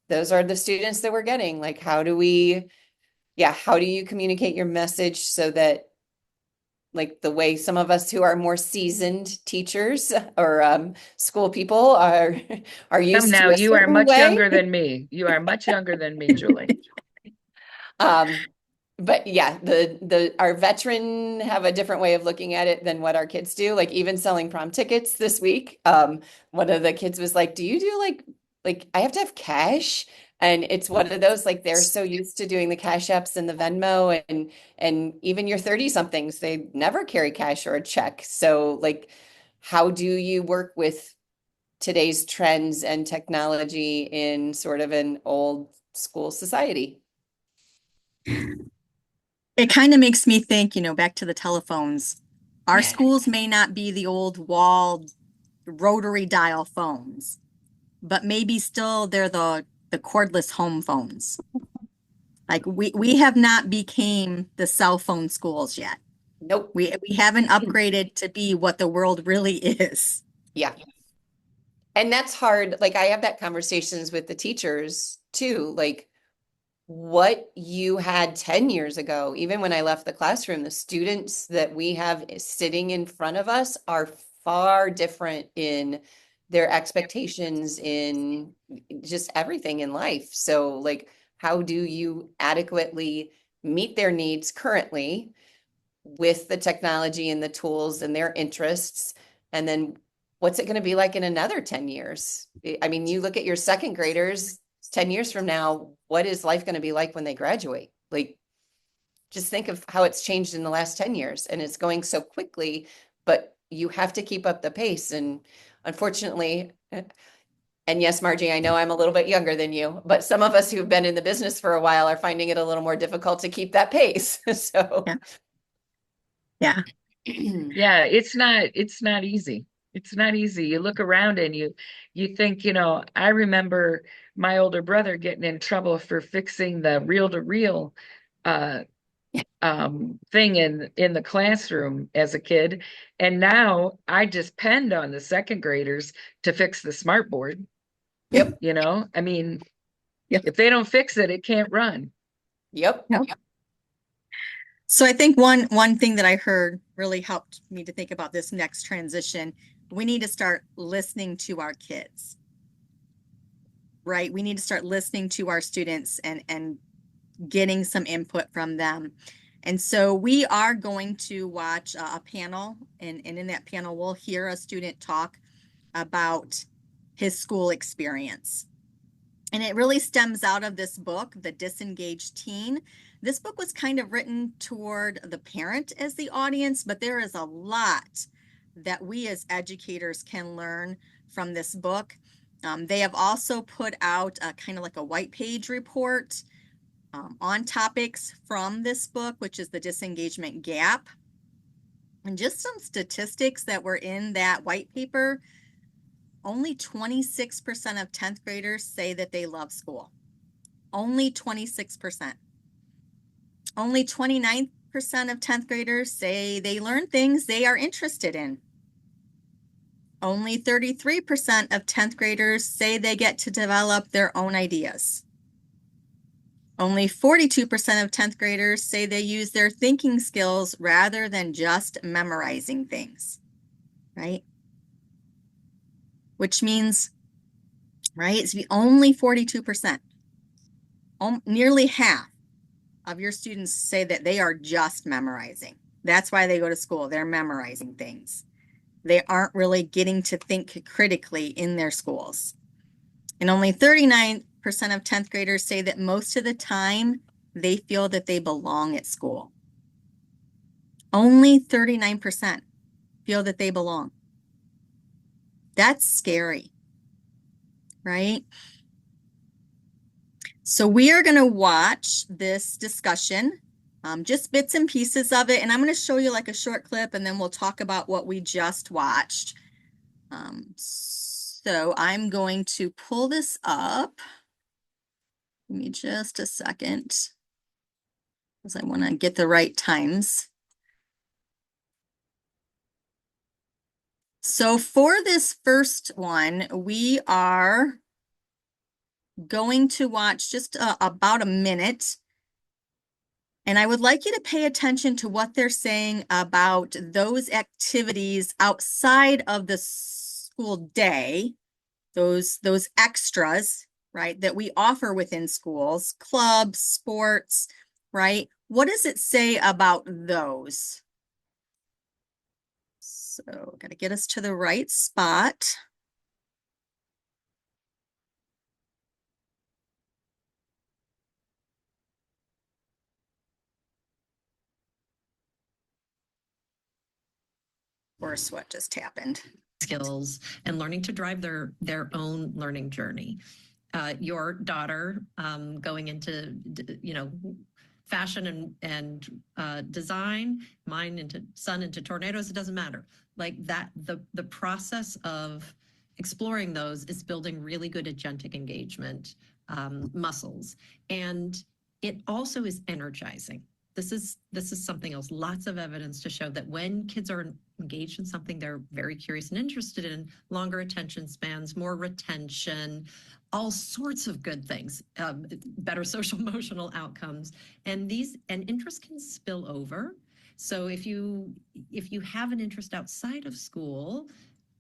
Speaker 4: the students that we're getting. Like, how do you communicate your message so that, like, the way some of us who are more seasoned teachers or school people are used
Speaker 2: Now,
Speaker 4: to
Speaker 2: you are much
Speaker 4: way.
Speaker 2: younger than me. You are much younger than me, Julie.
Speaker 4: But yeah, our veteran have a different way of looking at it than what our kids do. Like, even selling prom tickets this week, one of the kids was like, do you do like I have to have cash? And it's one of those, like, they're so used to doing the Cash Apps and the Venmo, and even your 30 somethings, they never carry cash or a check. So, like, how do you work with today's trends and technology in sort of an old school society?
Speaker 1: It kind of makes me think, back to the telephones. Our schools may not be the old walled rotary dial phones, but maybe still they're the cordless home phones. Like, we have not became the cell phone schools yet.
Speaker 4: Nope.
Speaker 1: We haven't upgraded to be what the world really is.
Speaker 4: Yeah. And that's hard. Like, I have that conversations with the teachers too. Like, what you had 10 years ago, even when I left the classroom, the students that we have sitting in front of us are far different in their expectations, in just everything in life. So, like, how do you adequately meet their needs currently with the technology and the tools and their interests? And then what's it going to be like in another 10 years? I mean, you look at your second graders 10 years from now, what is life going to be like when they graduate? Like, just think of how it's changed in the last 10 years, and it's going so quickly, but you have to keep up the pace. And unfortunately, and yes, Margie, I know I'm a little bit younger than you, but some of us who've been in the business for a while are finding it a little more difficult to keep that pace. So
Speaker 1: Yeah.
Speaker 2: Yeah, it's not easy. It's not easy. You look around and you think, I remember my older brother getting in trouble for fixing the reel-to-reel thing in the classroom as a kid. And now I just depend on the second graders to fix the smart board.
Speaker 4: Yep.
Speaker 2: I mean,
Speaker 1: Yep.
Speaker 2: if they don't fix it, it can't run.
Speaker 4: Yep.
Speaker 1: So I think one thing that I heard really helped me to think about this next transition. We need to start listening to our kids, right? We need to start listening to our students and getting some input from them. And so we are going to watch a panel, and in that panel, we'll hear a student talk about his school experience. And it really stems out of this book, The Disengaged Teen. This book was kind of written toward the parent as the audience, but there is a lot that we as educators can learn from this book. They have also put out a kind of like a white page report on topics from this book, which is the disengagement gap. And just some statistics that were in that white paper. Only 26% of 10th graders say that they love school. Only 26%. Only 29% of 10th graders say they learn things they are interested in. Only 33% of 10th graders say they get to develop their own ideas. Only 42% of 10th graders say they use their thinking skills rather than just memorizing things, right? Which means, right, it's only 42%. Nearly half of your students say that they are just memorizing. That's why they go to school. They're memorizing things. They aren't really getting to think critically in their schools. And only 39% of 10th graders say that most of the time they feel that they belong at school. Only 39% feel that they belong. That's scary, right? So we are going to watch this discussion, just bits and pieces of it. And I'm going to show you like a short clip and then we'll talk about what we just watched. So I'm going to pull this up. Give me just a second because I want to get the right times. So for this first one, we are going to watch just about a minute. And I would like you to pay attention to what they're saying about those activities outside of the school day, those extras, right, that we offer within schools, clubs, sports, right? What does it say about those? So got to get us to the right spot. Or what just happened?
Speaker 9: Skills and learning to drive their own learning journey. Your daughter going into fashion and design, mine son into tornadoes, it doesn't matter. Like that, the process of exploring those is building really good agentic engagement muscles. And it also is energizing. This is something else. Lots of evidence to show that when kids are engaged in something they're very curious and interested in, longer attention spans, more retention, all sorts of good things, better social emotional outcomes. And interests can spill over. So if you have an interest outside of school,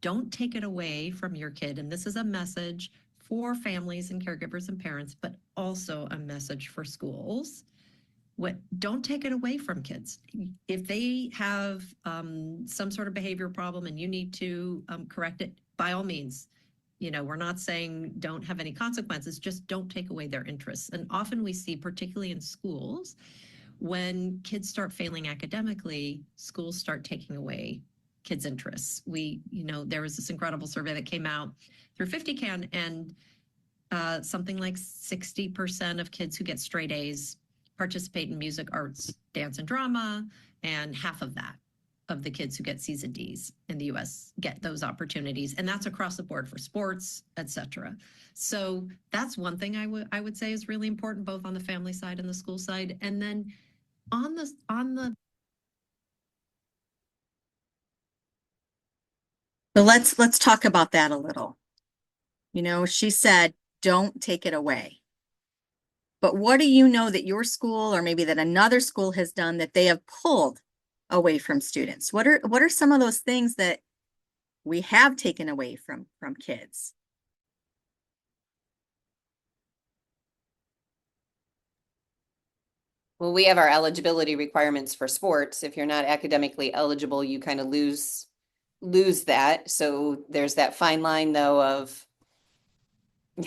Speaker 9: don't take it away from your kid. And this is a message for families and caregivers and parents, but also a message for schools. Don't take it away from kids. If they have some sort of behavior problem and you need to correct it, by all means. We're not saying don't have any consequences, just don't take away their interests. And often we see, particularly in schools, when kids start failing academically, schools start taking away kids' interests. There was this incredible survey that came out through 50CAN, and something like 60% of kids who get straight A's participate in music, arts, dance, and drama, and half of the kids who get C's and D's in the US get those opportunities. And that's across the board for sports, etc. So that's one thing I would say is really important, both on the family side and the school side. And then on the
Speaker 1: So let's talk about that a little. She said, don't take it away. But what do you know that your school or maybe that another school has done that they have pulled away from students? What are some of those things that we have taken away from kids?
Speaker 4: Well, we have our eligibility requirements for sports. If you're not academically eligible, you kind of lose that. So there's that fine line though of, I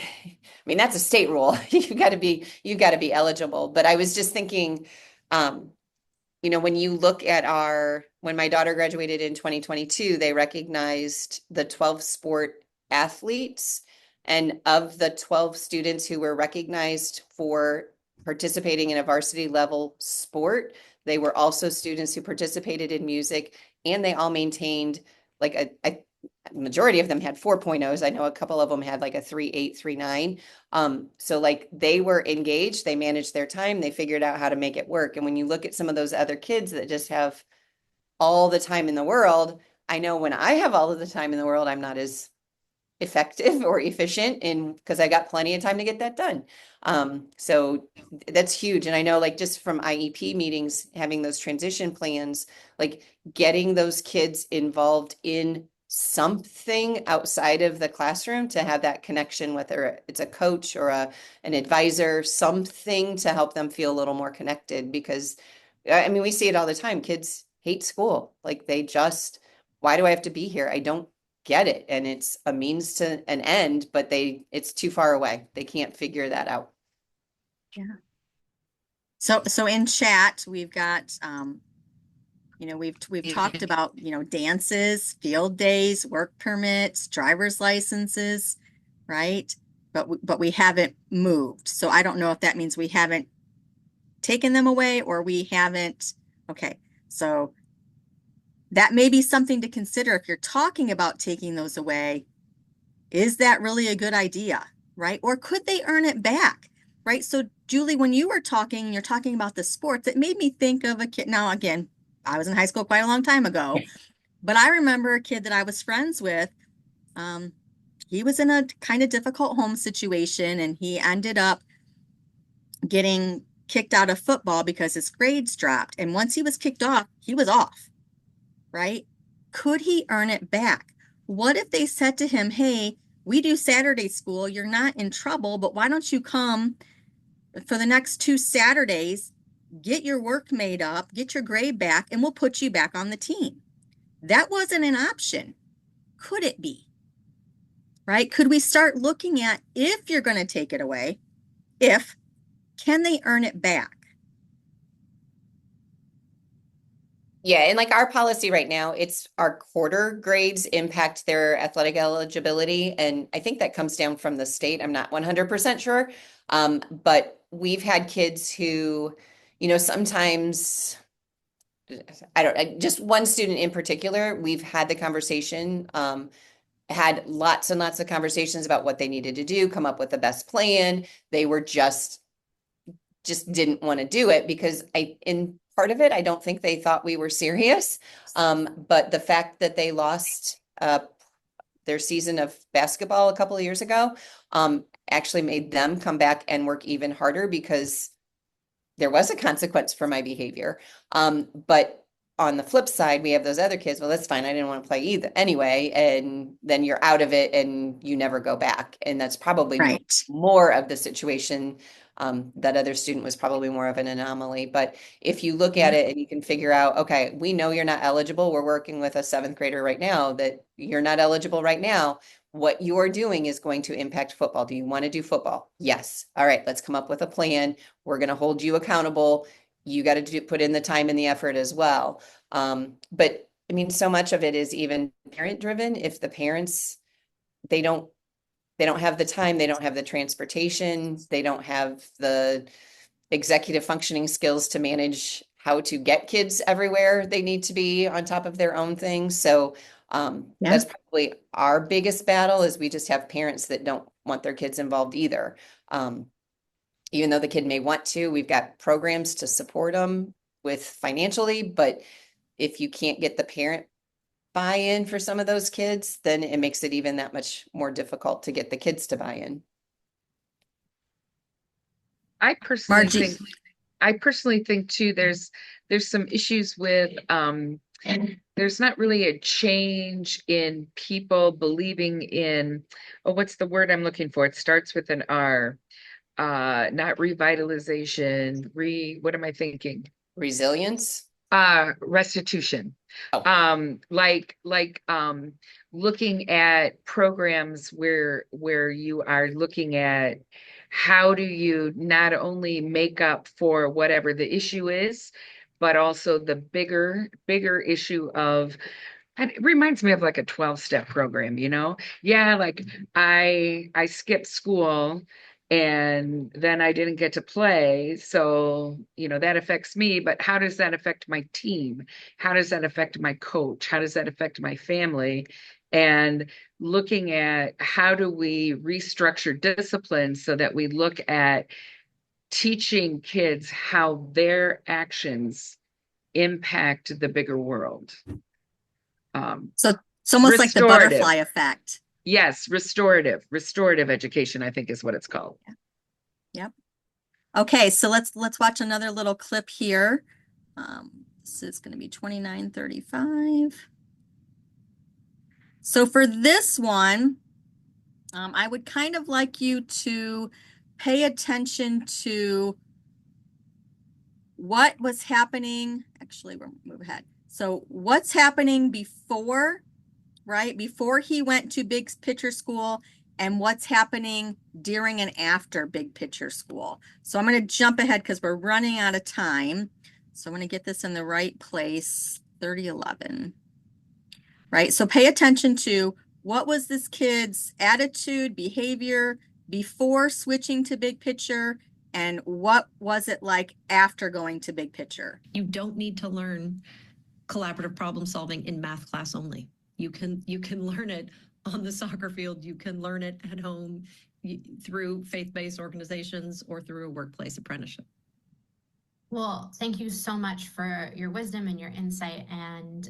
Speaker 4: mean, that's a state rule. You got to be eligible. But I was just thinking, when you look at when my daughter graduated in 2022, they recognized the 12 sport athletes, and of the 12 students who were recognized for participating in a varsity level sport, they were also students who participated in music, and they all maintained like majority of them had 4.0s. I know a couple of them had like a 3.8, 3.9. So like they were engaged, they managed their time, they figured out how to make it work. And when you look at some of those other kids that just have all the time in the world, I know when I have all of the time in the world, I'm not as effective or efficient in because I got plenty of time to get that done. So that's huge. And I know like just from IEP meetings, having those transition plans, like getting those kids involved in something outside of the classroom to have that connection, whether it's a coach or an advisor, something to help them feel a little more connected. Because I mean, we see it all the time. Kids hate school. Like they just, why do I have to be here? I don't get it. And it's a means to an end, but it's too far away. They can't figure that out.
Speaker 1: So in chat, we've got, we've talked about, dances, field days, work permits, driver's licenses, right? But we haven't moved. So I don't know if that means we haven't taken them away or we haven't. Okay. So that may be something to consider if you're talking about taking those away. Is that really a good idea, right? Or could they earn it back, right? So Julie, when you were talking, you're talking about the sports, it made me think of a kid. Now, again, I was in high school quite a long time ago, but I remember a kid that I was friends with. He was in a kind of difficult home situation and he ended up getting kicked out of football because his grades dropped. And once he was kicked off, he was off, right? Could he earn it back? What if they said to him, hey, we do Saturday school, you're not in trouble, but why don't you come for the next 2 Saturdays, get your work made up, get your grade back, and we'll put you back on the team. That wasn't an option. Could it be? Right? Could we start looking at if you're going to take it away, can they earn it back?
Speaker 4: Yeah, and like our policy right now, it's our quarter grades impact their athletic eligibility. And I think that comes down from the state. I'm not 100% sure. But we've had kids who, sometimes just one student in particular, we've had the conversation, had lots and lots of conversations about what they needed to do, come up with the best plan. They were just didn't want to do it because in part of it, I don't think they thought we were serious. But the fact that they lost their season of basketball a couple of years ago actually made them come back and work even harder because there was a consequence for my behavior. But on the flip side, we have those other kids. Well, that's fine. I didn't want to play either anyway. And then you're out of it and you never go back. And that's probably
Speaker 1: Right.
Speaker 4: more of the situation. That other student was probably more of an anomaly. But if you look at it and you can figure out, okay, we know you're not eligible. We're working with a 7th grader right now that you're not eligible right now. What you're doing is going to impact football. Do you want to do football? Yes. All right, let's come up with a plan. We're going to hold you accountable. You got to put in the time and the effort as well. But I mean, so much of it is even parent driven. If the parents, they don't have the time, they don't have the transportation, they don't have the executive functioning skills to manage how to get kids everywhere they need to be on top of their own things. So that's probably our biggest battle is we just have parents that don't want their kids involved either. Even though the kid may want to, we've got programs to support them with financially, but if you can't get the parent buy-in for some of those kids, then it makes it even that much more difficult to get the kids to buy in.
Speaker 2: I personally
Speaker 1: Margie.
Speaker 2: think too, there's some issues with there's not really a change in people believing in, what's the word I'm looking for? It starts with an R. Not revitalization, what am I thinking?
Speaker 4: Resilience.
Speaker 2: Restitution.
Speaker 4: Oh.
Speaker 2: Looking at programs where you are looking at how do you not only make up for whatever the issue is, but also the bigger issue of, and it reminds me of like a 12-step program, Yeah, like I skipped school and then I didn't get to play. So, that affects me, but how does that affect my team? How does that affect my coach? How does that affect my family? and looking at how do we restructure discipline so that we look at teaching kids how their actions impact the bigger world.
Speaker 1: So it's almost like the
Speaker 2: Restorative.
Speaker 1: butterfly effect.
Speaker 2: Yes, restorative education, I think is what it's called.
Speaker 1: Yep. Okay, so let's watch another little clip here. This is going to be 29:35. So for this one, I would kind of like you to pay attention to what was happening. Actually, we'll move ahead. So what's happening before, right? Before he went to Big Picture School, and what's happening during and after Big Picture School. So I'm going to jump ahead because we're running out of time. So I'm going to get this in the right place, 3011. Right? So pay attention to what was this kid's attitude, behavior before switching to Big Picture, and what was it like after going to Big Picture?
Speaker 9: You don't need to learn collaborative problem solving in math class only. You can learn it on the soccer field. You can learn it at home through faith-based organizations or through a workplace apprenticeship.
Speaker 10: Well, thank you so much for your wisdom and your insight. And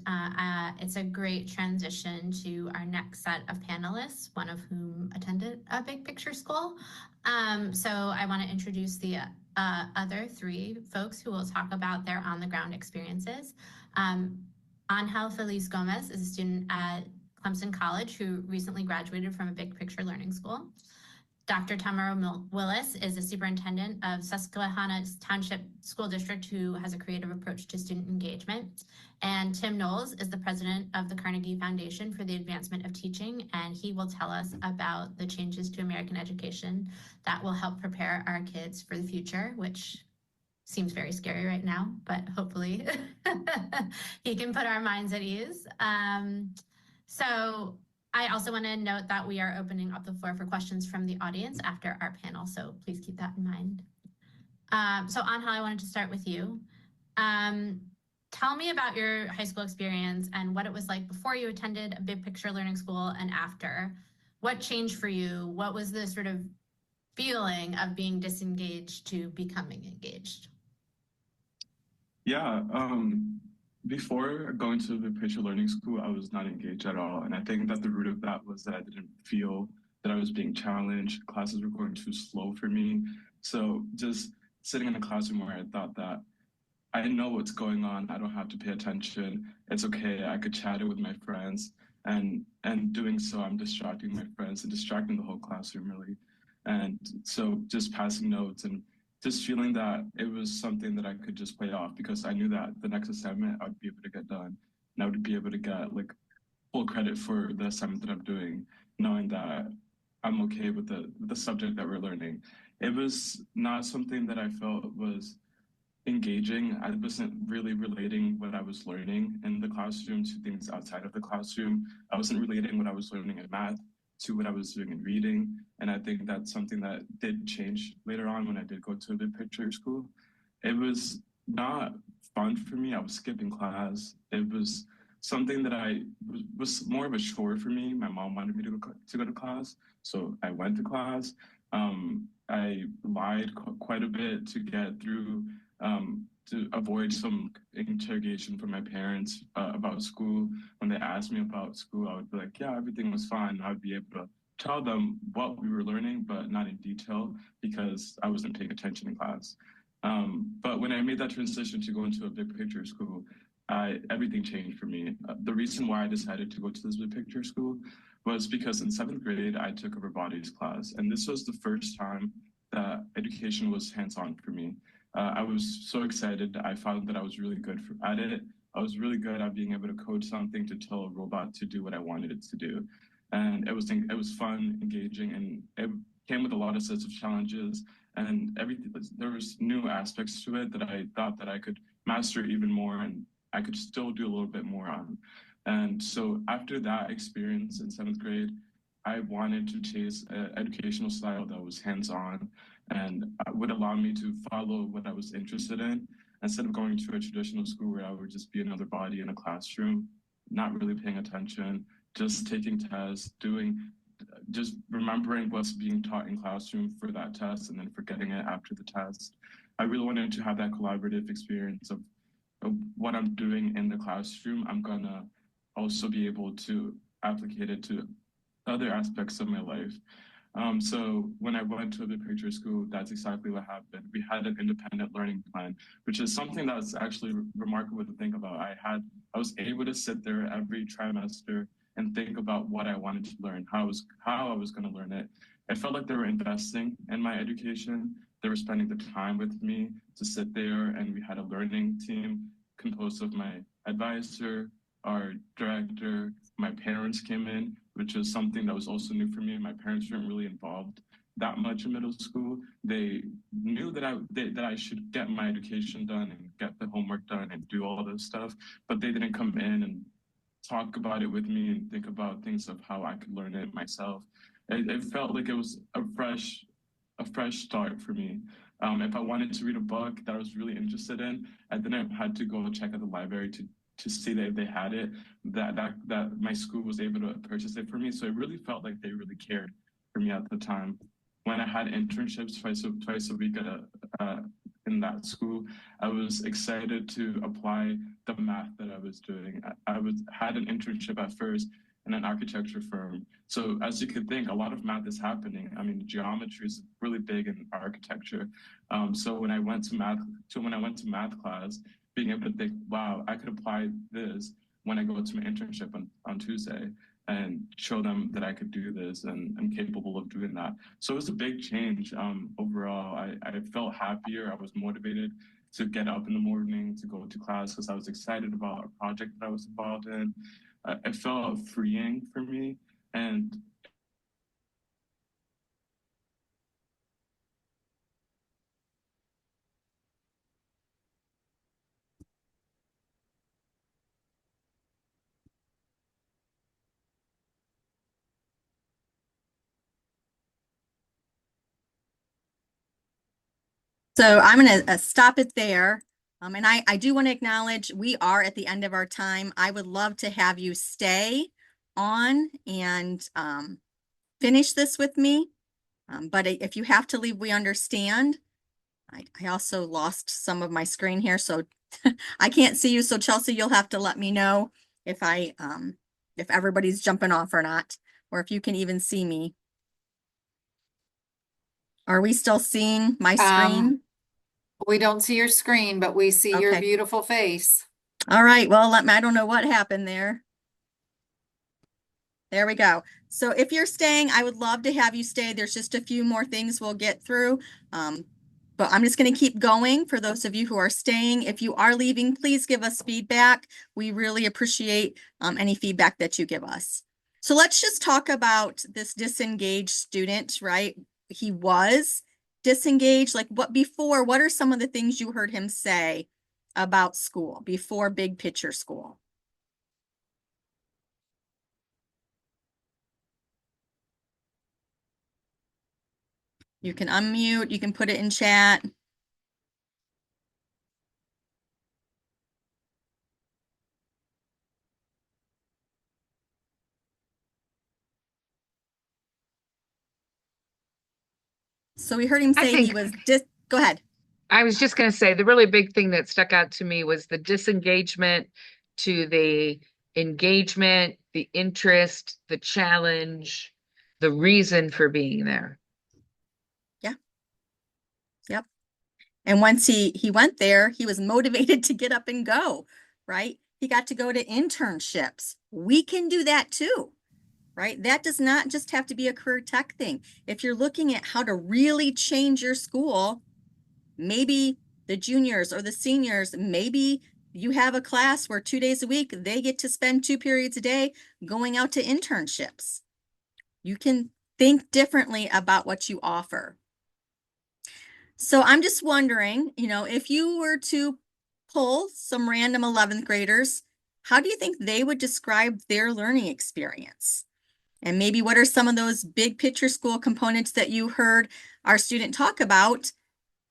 Speaker 10: it's a great transition to our next set of panelists, one of whom attended a Big Picture School. So I want to introduce the other three folks who will talk about their on-the-ground experiences. Angel Feliz Gomez is a student at Clemson College who recently graduated from a Big Picture Learning School. Dr. Tamara Willis is a superintendent of Susquehanna Township School District who has a creative approach to student engagement. And Tim Knowles is the president of the Carnegie Foundation for the Advancement of Teaching, and he will tell us about the changes to American education that will help prepare our kids for the future, which seems very scary right now, but hopefully he can put our minds at ease. So I also want to note that we are opening up the floor for questions from the audience after our panel, so please keep that in mind. So Angel, I wanted to start with you. Tell me about your high school experience and what it was like before you attended a Big Picture Learning School and after. What changed for you? What was the sort of feeling of being disengaged to becoming engaged?
Speaker 11: Yeah, before going to the Big Picture Learning School, I was not engaged at all. And I think that the root of that was that I didn't feel that I was being challenged. Classes were going too slow for me. So just sitting in a classroom where I thought that I know what's going on, I don't have to pay attention. It's okay, I could chat it with my friends. And doing so, I'm distracting my friends and distracting the whole classroom really. And so just passing notes and just feeling that it was something that I could just play off because I knew that the next assignment I would be able to get done and I would be able to get like full credit for the assignment that I'm doing, knowing that I'm okay with the subject that we're learning. It was not something that I felt was engaging. I wasn't really relating what I was learning in the classroom to things outside of the classroom. I wasn't relating what I was learning in math to what I was doing in reading. And I think that's something that did change later on when I did go to a Big Picture School. It was not fun for me. I was skipping class. It was something that was more of a chore for me. My mom wanted me to go to class, so I went to class. I lied quite a bit to get through, to avoid some interrogation from my parents about school. When they asked me about school, I would be like, yeah, everything was fine. I would be able to tell them what we were learning, but not in detail because I wasn't paying attention in class. But when I made that transition to go into a Big Picture School, everything changed for me. The reason why I decided to go to this Big Picture School was because in 7th grade, I took a robotics class. And this was the first time that education was hands-on for me. I was so excited. I found that I was really good at it. I was really good at being able to code something to tell a robot to do what I wanted it to do. And it was fun, engaging, and it came with a lot of sets of challenges and everything. There was new aspects to it that I thought that I could master even more and I could still do a little bit more on. And so after that experience in 7th grade, I wanted to chase an educational style that was hands-on and would allow me to follow what I was interested in instead of going to a traditional school where I would just be another body in a classroom, not really paying attention, just taking tests, just remembering what's being taught in classroom for that test and then forgetting it after the test. I really wanted to have that collaborative experience of what I'm doing in the classroom. I'm gonna also be able to applicate it to other aspects of my life. So when I went to the picture school, that's exactly what happened. We had an independent learning plan, which is something that's actually remarkable to think about. I was able to sit there every trimester and think about what I wanted to learn, how I was going to learn it. I felt like they were investing in my education. They were spending the time with me to sit there, and we had a learning team composed of my advisor, our director, my parents came in, which is something that was also new for me. My parents weren't really involved that much in middle school. They knew that I should get my education done and get the homework done and do all this stuff, but they didn't come in and talk about it with me and think about things of how I could learn it myself. It felt like it was a fresh start for me. If I wanted to read a book that I was really interested in, I then had to go check at the library to see that if they had it, that my school was able to purchase it for me. So it really felt like they really cared for me at the time. When I had internships twice a week in that school, I was excited to apply the math that I was doing. I had an internship at first in an architecture firm. So as you could think, a lot of math is happening. I mean, geometry is really big in architecture. So when I went to math class, being able to think, wow, I could apply this when I go to my internship on Tuesday and show them that I could do this and I'm capable of doing that. So it was a big change. Overall, I felt happier. I was motivated to get up in the morning to go to class because I was excited about a project that I was involved in. It felt freeing for me. And
Speaker 1: So I'm going to stop it there. And I do want to acknowledge we are at the end of our time. I would love to have you stay on and finish this with me. But if you have to leave, we understand. I also lost some of my screen here, so I can't see you. So Chelsea, you'll have to let me know if if everybody's jumping off or not, or if you can even see me. Are we still seeing my screen?
Speaker 3: We don't see your screen, but we see your
Speaker 1: Okay.
Speaker 3: beautiful face.
Speaker 1: All right, well, I don't know what happened there. There we go. So if you're staying, I would love to have you stay. There's just a few more things we'll get through. But I'm just going to keep going for those of you who are staying. If you are leaving, please give us feedback. We really appreciate any feedback that you give us. So let's just talk about this disengaged student, right? He was disengaged. Like what are some of the things you heard him say about school before Big Picture School? You can unmute, you can put it in chat. So we heard him say he was go ahead.
Speaker 2: I was just going to say the really big thing that stuck out to me was the disengagement to the engagement, the interest, the challenge, the reason for being there.
Speaker 1: Yeah. Yep. And once he went there, he was motivated to get up and go, right? He got to go to internships. We can do that too, right? That does not just have to be a career tech thing. If you're looking at how to really change your school, maybe the juniors or the seniors, maybe you have a class where 2 days a week, they get to spend 2 periods a day going out to internships. You can think differently about what you offer. So I'm just wondering, if you were to pull some random 11th graders, how do you think they would describe their learning experience? And maybe what are some of those big picture school components that you heard our student talk about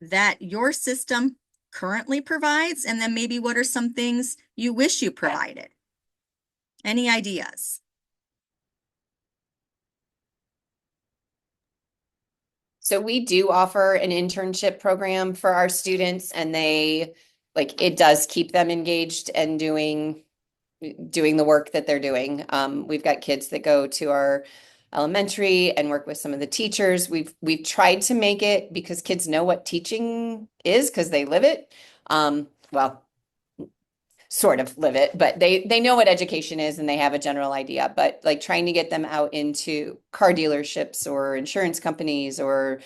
Speaker 1: that your system currently provides? And then maybe what are some things you wish you provided? Any ideas?
Speaker 4: So we do offer an internship program for our students, and it does keep them engaged and doing the work that they're doing. We've got kids that go to our elementary and work with some of the teachers. We've tried to make it, because kids know what teaching is because they live it. Well, sort of live it, but they know what education is and they have a general idea. But like trying to get them out into car dealerships or insurance companies or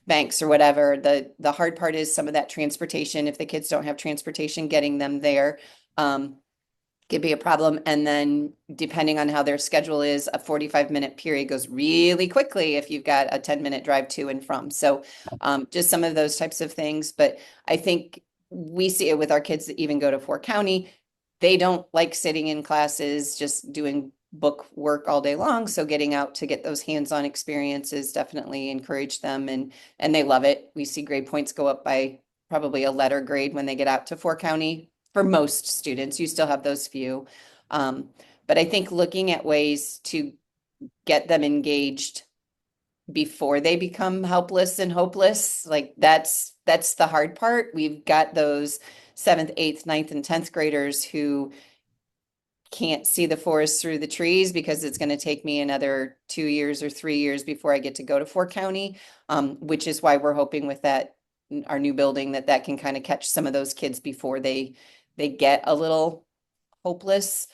Speaker 4: banks or whatever, the hard part is some of that transportation. If the kids don't have transportation, getting them there could be a problem. And then depending on how their schedule is, a 45-minute period goes really quickly if you've got a 10-minute drive to and from. So just some of those types of things. But I think we see it with our kids that even go to Fort County. They don't like sitting in classes, just doing book work all day long. So getting out to get those hands-on experiences definitely encourage them, and they love it. We see grade points go up by probably a letter grade when they get out to Fort County. For most students, you still have those few. But I think looking at ways to get them engaged before they become helpless and hopeless, like that's the hard part. We've got those 7th, 8th, 9th, and 10th graders who can't see the forest through the trees because it's going to take me another 2 years or 3 years before I get to go to Fort County, which is why we're hoping with our new building that can kind of catch some of those kids before they get a little hopeless.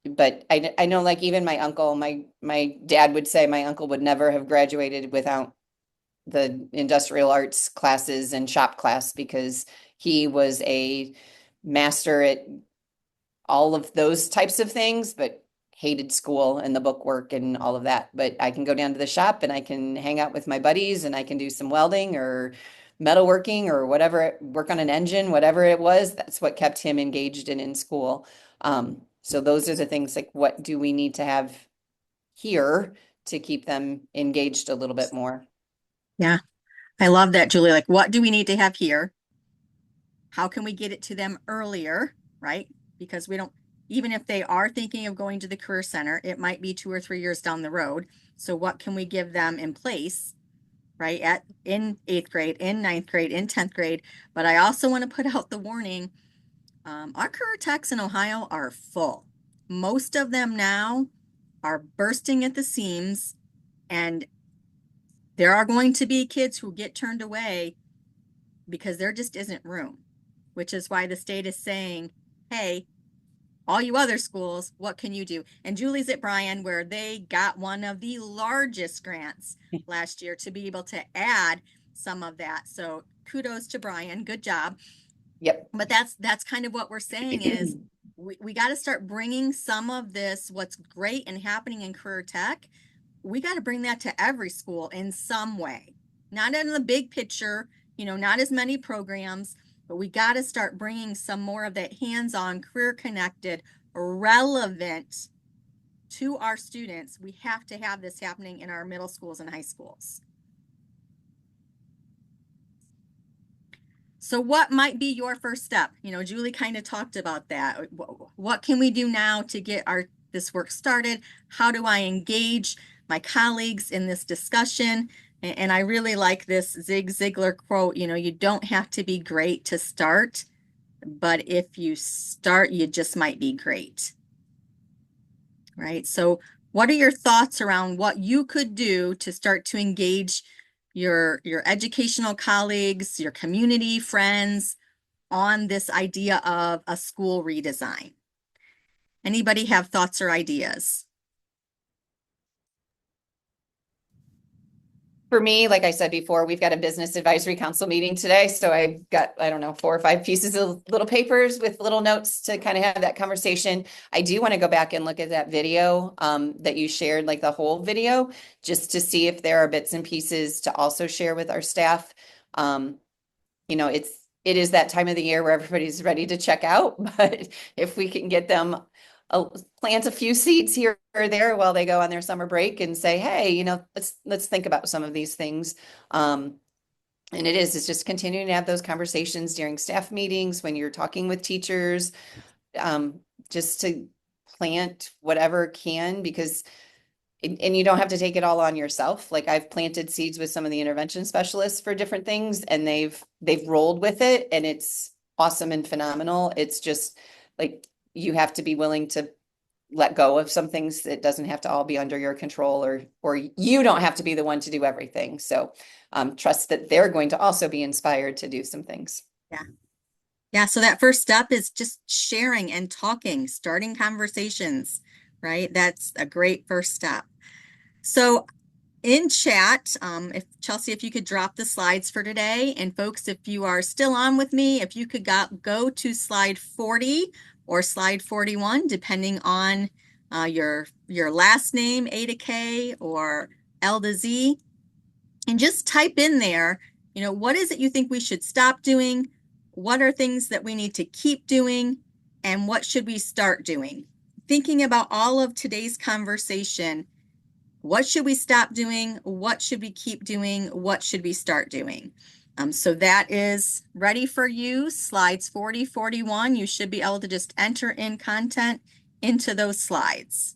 Speaker 4: But I know, like, even my uncle, my dad would say my uncle would never have graduated without the industrial arts classes and shop class, because he was a master at all of those types of things, but hated school and the book work and all of that. But I can go down to the shop and I can hang out with my buddies and I can do some welding or metalworking or whatever, work on an engine, whatever it was. That's what kept him engaged and in school. So those are the things, like, what do we need to have here to keep them engaged a little bit more?
Speaker 1: Yeah, I love that, Julie. Like, what do we need to have here? How can we get it to them earlier, right? Because we don't, even if they are thinking of going to the Career Center, it might be 2 or 3 years down the road. So what can we give them in place, right? In 8th grade, in 9th grade, in 10th grade. But I also want to put out the warning. Our career techs in Ohio are full. Most of them now are bursting at the seams, and there are going to be kids who get turned away because there just isn't room, which is why the state is saying, hey, all you other schools, what can you do? And Julie's at Bryan, where they got one of the largest grants last year to be able to add some of that. So kudos to Bryan, good job.
Speaker 4: Yep.
Speaker 1: But that's kind of what we're saying is we got to start bringing some of this, what's great and happening in career tech, we got to bring that to every school in some way. Not in the big picture, not as many programs, but we got to start bringing some more of that hands-on, career connected, relevant to our students. We have to have this happening in our middle schools and high schools. So what might be your first step? Julie kind of talked about that. What can we do now to get this work started? How do I engage my colleagues in this discussion? And I really like this Zig Ziglar quote, you don't have to be great to start, but if you start, you just might be great. Right? So what are your thoughts around what you could do to start to engage your educational colleagues, your community friends on this idea of a school redesign? Anybody have thoughts or ideas?
Speaker 4: For me, like I said before, we've got a business advisory council meeting today. So I've got, 4 or 5 pieces of little papers with little notes to kind of have that conversation. I do want to go back and look at that video that you shared, like the whole video, just to see if there are bits and pieces to also share with our staff. It is that time of the year where everybody's ready to check out, but if we can get them plant a few seeds here or there while they go on their summer break and say, hey, let's think about some of these things. And it's just continuing to have those conversations during staff meetings when you're talking with teachers, just to plant whatever can, because and you don't have to take it all on yourself. Like I've planted seeds with some of the intervention specialists for different things and they've rolled with it and it's awesome and phenomenal. It's just like you have to be willing to let go of some things. It doesn't have to all be under your control or you don't have to be the one to do everything. So trust that they're going to also be inspired to do some things.
Speaker 1: Yeah, so that first step is just sharing and talking, starting conversations, right? That's a great first step. So in chat, if Chelsea, if you could drop the slides for today, and folks, if you are still on with me, if you could go to slide 40 or slide 41, depending on your last name, A to K or L to Z, and just type in there, what is it you think we should stop doing? What are things that we need to keep doing? And what should we start doing? Thinking about all of today's conversation, what should we stop doing? What should we keep doing? What should we start doing? So that is ready for you. Slides 40, 41. You should be able to just enter in content into those slides.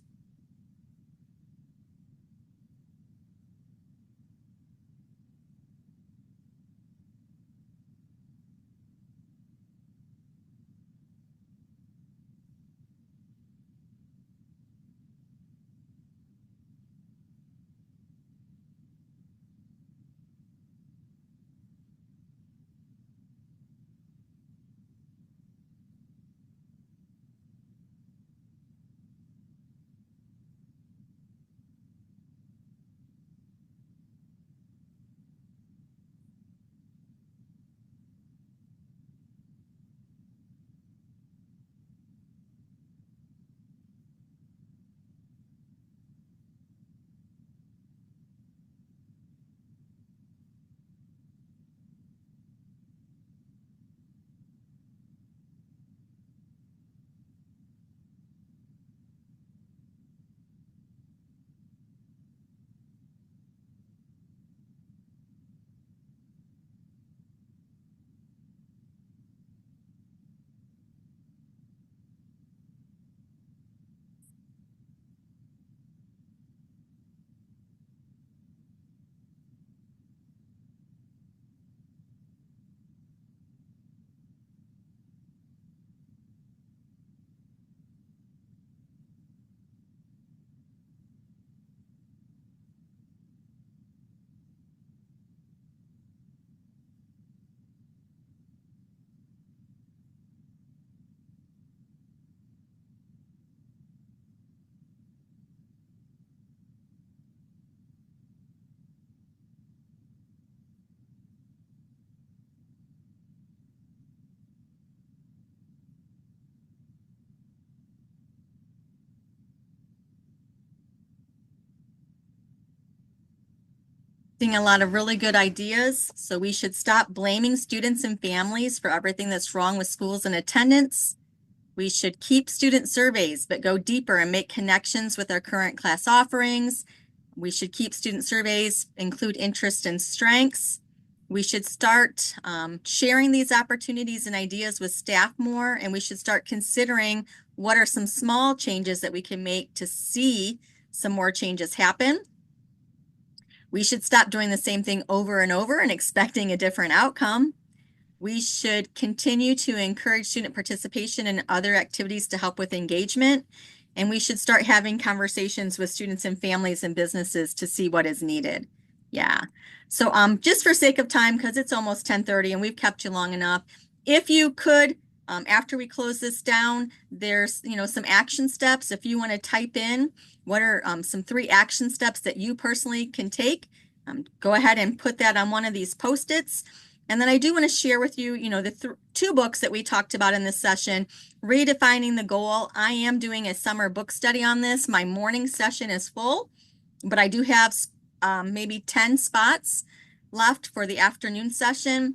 Speaker 1: Seeing a lot of really good ideas. So we should stop blaming students and families for everything that's wrong with schools and attendance. We should keep student surveys, but go deeper and make connections with our current class offerings. We should keep student surveys, include interests and strengths. We should start sharing these opportunities and ideas with staff more, and we should start considering what are some small changes that we can make to see some more changes happen. We should stop doing the same thing over and over and expecting a different outcome. We should continue to encourage student participation in other activities to help with engagement. And we should start having conversations with students and families and businesses to see what is needed. Yeah. So just for sake of time, because it's almost 10:30 and we've kept you long enough, if you could, after we close this down, there's some action steps. If you want to type in what are some 3 action steps that you personally can take, go ahead and put that on one of these Post-its. And then I do want to share with you, the 2 books that we talked about in this session, Redefining the Goal. I am doing a summer book study on this. My morning session is full, but I do have maybe 10 spots left for the afternoon session.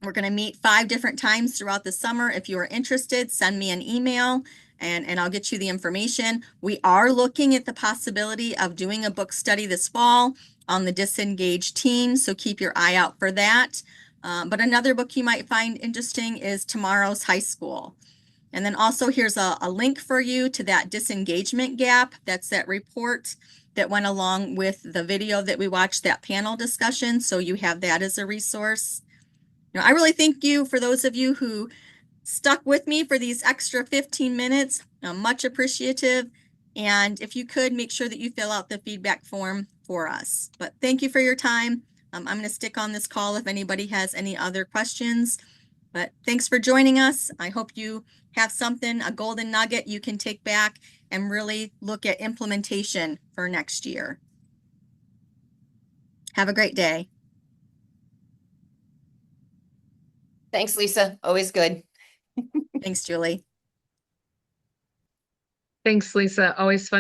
Speaker 1: We're going to meet 5 different times throughout the summer. If you are interested, send me an email and I'll get you the information. We are looking at the possibility of doing a book study this fall on the disengaged teen, so keep your eye out for that. But another book you might find interesting is Tomorrow's High School. And then also here's a link for you to that disengagement gap. That's that report that went along with the video that we watched, that panel discussion. So you have that as a resource. You know, I really thank you for those of you who stuck with me for these extra 15 minutes. I'm much appreciative. And if you could, make sure that you fill out the feedback form for us. But thank you for your time. I'm going to stick on this call if anybody has any other questions. But thanks for joining us. I hope you have something, a golden nugget you can take back and really look at implementation for next year. Have a great day.
Speaker 4: Thanks, Lisa. Always good.
Speaker 1: Thanks, Julie.
Speaker 2: Thanks, Lisa. Always fun.